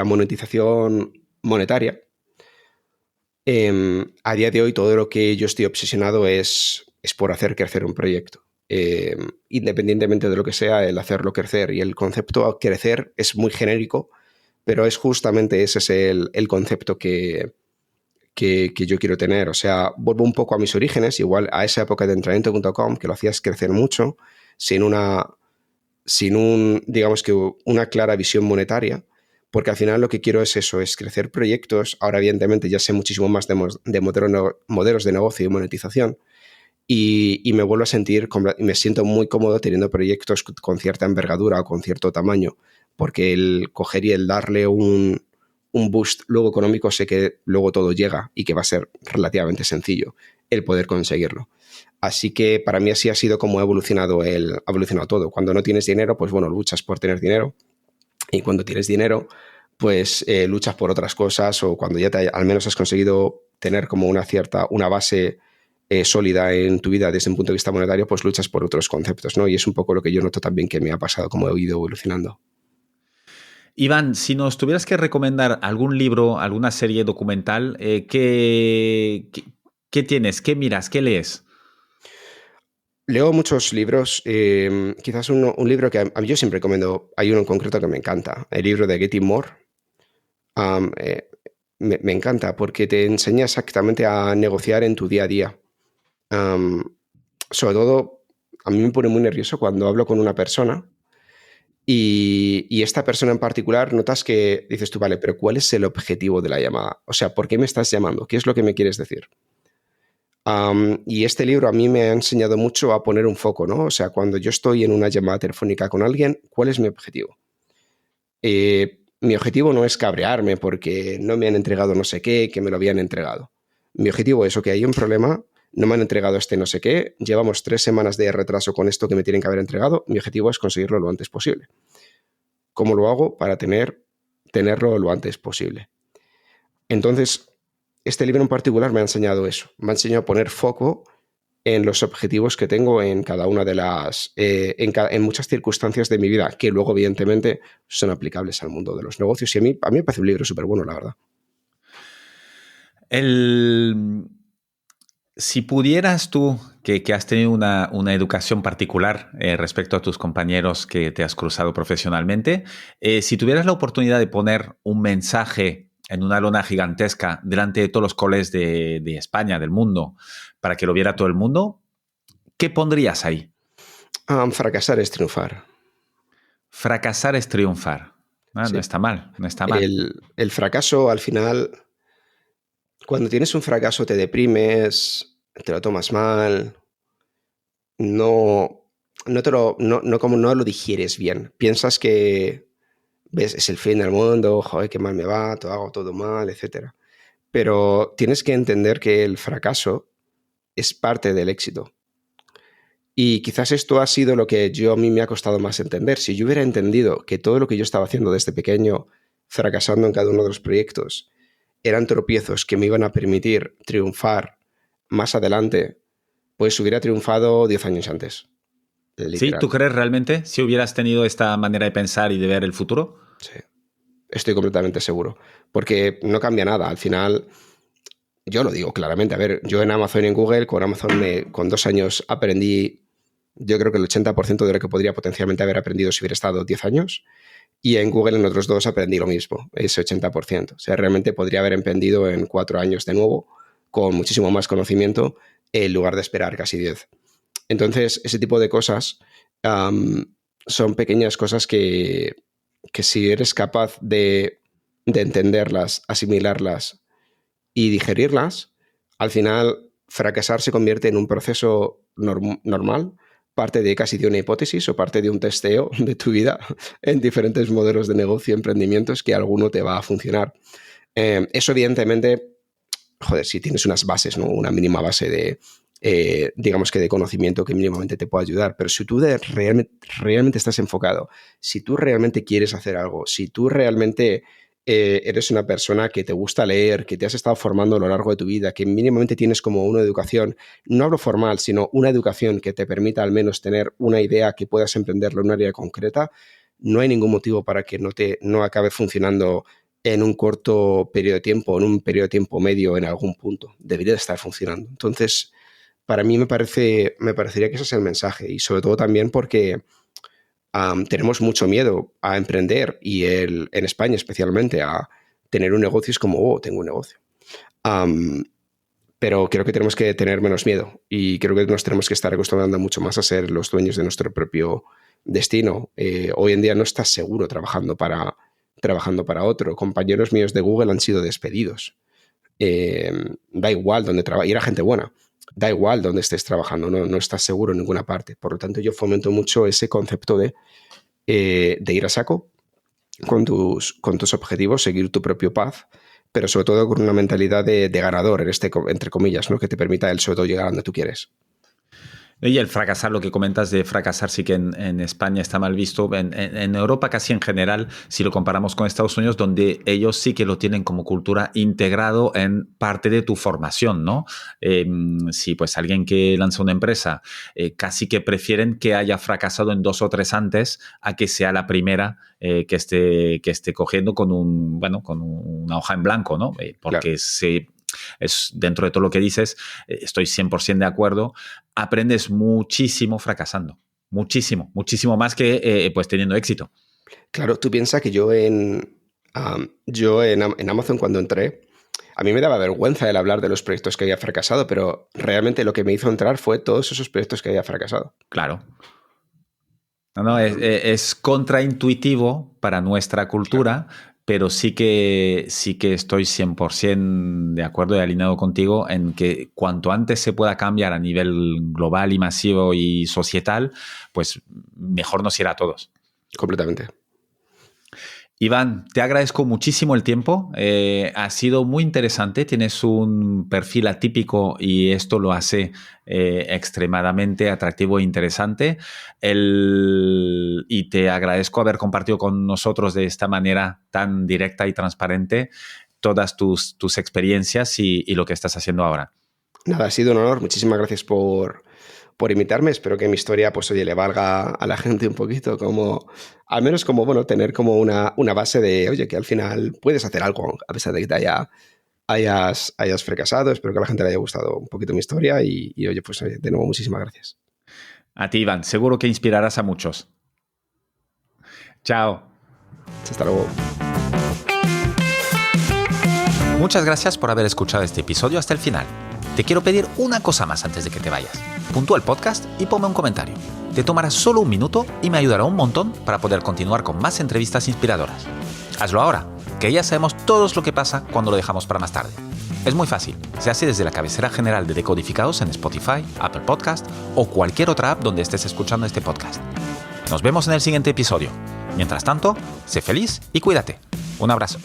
monetización monetaria. A día de hoy todo lo que yo estoy obsesionado es por hacer crecer un proyecto. Independientemente de lo que sea, el hacerlo crecer. Y el concepto crecer es muy genérico, pero es justamente ese es el concepto que yo quiero tener. O sea, vuelvo un poco a mis orígenes, igual a esa época de entrenamiento.com, que lo hacías crecer mucho, digamos que una clara visión monetaria, porque al final lo que quiero es eso, es crecer proyectos. Ahora, evidentemente, ya sé muchísimo más de modelos de negocio y monetización, y me vuelvo a sentir, me siento muy cómodo teniendo proyectos con cierta envergadura o con cierto tamaño, porque el coger y el darle un boost luego económico, sé que luego todo llega y que va a ser relativamente sencillo el poder conseguirlo. Así que para mí así ha sido como ha evolucionado todo. Cuando no tienes dinero, pues bueno, luchas por tener dinero. Y cuando tienes dinero, pues luchas por otras cosas, o cuando ya al menos has conseguido tener como una base sólida en tu vida desde un punto de vista monetario, pues luchas por otros conceptos, ¿no? Y es un poco lo que yo noto también que me ha pasado, como he ido evolucionando. Iván, si nos tuvieras que recomendar algún libro, alguna serie documental, ¿qué tienes? ¿Qué miras? ¿Qué lees? Leo muchos libros, quizás un libro que a mí yo siempre recomiendo, hay uno en concreto que me encanta, el libro de Getting More. Um, eh, me encanta porque te enseña exactamente a negociar en tu día a día. Um, Sobre todo, a mí me pone muy nervioso cuando hablo con una persona y esta persona en particular notas que dices tú, vale, pero ¿cuál es el objetivo de la llamada? O sea, ¿por qué me estás llamando? ¿Qué es lo que me quieres decir? Y este libro a mí me ha enseñado mucho a poner un foco, ¿no? O sea, cuando yo estoy en una llamada telefónica con alguien, ¿cuál es mi objetivo? Mi objetivo no es cabrearme porque no me han entregado no sé qué, que me lo habían entregado. Mi objetivo es, ok, hay un problema, no me han entregado este no sé qué, llevamos 3 semanas de retraso con esto que me tienen que haber entregado, mi objetivo es conseguirlo lo antes posible. ¿Cómo lo hago? Para tenerlo lo antes posible. Entonces, este libro en particular me ha enseñado eso, me ha enseñado a poner foco en los objetivos que tengo en cada una de en muchas circunstancias de mi vida, que luego evidentemente son aplicables al mundo de los negocios. Y a mí me parece un libro súper bueno, la verdad. Si pudieras tú, que has tenido una educación particular respecto a tus compañeros que te has cruzado profesionalmente, si tuvieras la oportunidad de poner un mensaje en una lona gigantesca delante de todos los coles de España, del mundo, para que lo viera todo el mundo, ¿qué pondrías ahí? Fracasar es triunfar. Fracasar es triunfar. Ah, no Sí. está mal, no está mal. El fracaso, al final, cuando tienes un fracaso te deprimes, te lo tomas mal, no, como no lo digieres bien. Piensas que es el fin del mundo, joder, qué mal me va, hago todo mal, etcétera. Pero tienes que entender que el fracaso es parte del éxito. Y quizás esto ha sido lo que a mí me ha costado más entender. Si yo hubiera entendido que todo lo que yo estaba haciendo desde pequeño, fracasando en cada uno de los proyectos, eran tropiezos que me iban a permitir triunfar más adelante, pues hubiera triunfado 10 años antes, ¿Sí? literal. ¿Tú crees realmente si hubieras tenido esta manera de pensar y de ver el futuro? Sí, estoy completamente seguro. Porque no cambia nada. Al final, yo lo digo claramente. A ver, yo en Amazon y en Google, con Amazon con 2 años aprendí, yo creo que el 80% de lo que podría potencialmente haber aprendido si hubiera estado 10 años. Y en Google en otros 2 aprendí lo mismo, ese 80%. O sea, realmente podría haber emprendido en 4 años de nuevo, con muchísimo más conocimiento, en lugar de esperar casi 10. Entonces, ese tipo de cosas son pequeñas cosas que si eres capaz de entenderlas, asimilarlas y digerirlas, al final fracasar se convierte en un proceso normal, parte de casi de una hipótesis o parte de un testeo de tu vida en diferentes modelos de negocio, emprendimientos, que alguno te va a funcionar. Eso evidentemente, joder, si tienes unas bases, ¿no? Una mínima base digamos que de conocimiento que mínimamente te pueda ayudar. Pero si tú realmente estás enfocado, si tú realmente quieres hacer algo, si tú realmente eres una persona que te gusta leer, que te has estado formando a lo largo de tu vida, que mínimamente tienes como una educación, no hablo formal, sino una educación que te permita al menos tener una idea que puedas emprenderlo en un área concreta, no hay ningún motivo para que no acabe funcionando en un corto periodo de tiempo, en un periodo de tiempo medio, en algún punto. Debería de estar funcionando. Entonces, para mí me parecería que ese es el mensaje, y sobre todo también porque tenemos mucho miedo a emprender y en España especialmente a tener un negocio. Es como, oh, tengo un negocio. Pero creo que tenemos que tener menos miedo y creo que nos tenemos que estar acostumbrando mucho más a ser los dueños de nuestro propio destino. Hoy en día no estás seguro trabajando para otro. Compañeros míos de Google han sido despedidos. Da igual donde trabajas, y era gente buena. Da igual donde estés trabajando, no estás seguro en ninguna parte. Por lo tanto, yo fomento mucho ese concepto de ir a saco con tus objetivos, seguir tu propio path, pero sobre todo con una mentalidad de ganador, entre comillas, ¿no? Que te permita sobre todo llegar a donde tú quieres. Y el fracasar, lo que comentas de fracasar, sí que en España está mal visto. En Europa casi en general, si lo comparamos con Estados Unidos, donde ellos sí que lo tienen como cultura integrado en parte de tu formación, ¿no? Sí, pues alguien que lanza una empresa, casi que prefieren que haya fracasado en 2 o 3 antes a que sea la primera que esté cogiendo con una hoja en blanco, ¿no? Porque claro. es dentro de todo lo que dices, estoy 100% de acuerdo, aprendes muchísimo fracasando, muchísimo más que pues teniendo éxito. Claro, tú piensas que yo en Amazon cuando entré, a mí me daba vergüenza el hablar de los proyectos que había fracasado, pero realmente lo que me hizo entrar fue todos esos proyectos que había fracasado. Claro. No, es contraintuitivo para nuestra cultura, claro. Pero sí que estoy 100% de acuerdo y alineado contigo en que cuanto antes se pueda cambiar a nivel global y masivo y societal, pues mejor nos irá a todos. Completamente. Iván, te agradezco muchísimo el tiempo. Ha sido muy interesante. Tienes un perfil atípico y esto lo hace extremadamente atractivo e interesante. Y te agradezco haber compartido con nosotros de esta manera tan directa y transparente todas tus experiencias y lo que estás haciendo ahora. Nada, ha sido un honor. Muchísimas gracias por invitarme. Espero que mi historia, pues oye, le valga a la gente un poquito, al menos bueno, tener como una base de, oye, que al final puedes hacer algo a pesar de que te hayas fracasado. Espero que a la gente le haya gustado un poquito mi historia y oye, pues oye, de nuevo, muchísimas gracias. A ti, Iván. Seguro que inspirarás a muchos. Chao. Hasta luego. Muchas gracias por haber escuchado este episodio hasta el final. Te quiero pedir una cosa más antes de que te vayas. Puntúa el podcast y ponme un comentario. Te tomará solo 1 minuto y me ayudará un montón para poder continuar con más entrevistas inspiradoras. Hazlo ahora, que ya sabemos todos lo que pasa cuando lo dejamos para más tarde. Es muy fácil, se hace desde la cabecera general de Decodificados en Spotify, Apple Podcast o cualquier otra app donde estés escuchando este podcast. Nos vemos en el siguiente episodio. Mientras tanto, sé feliz y cuídate. Un abrazo.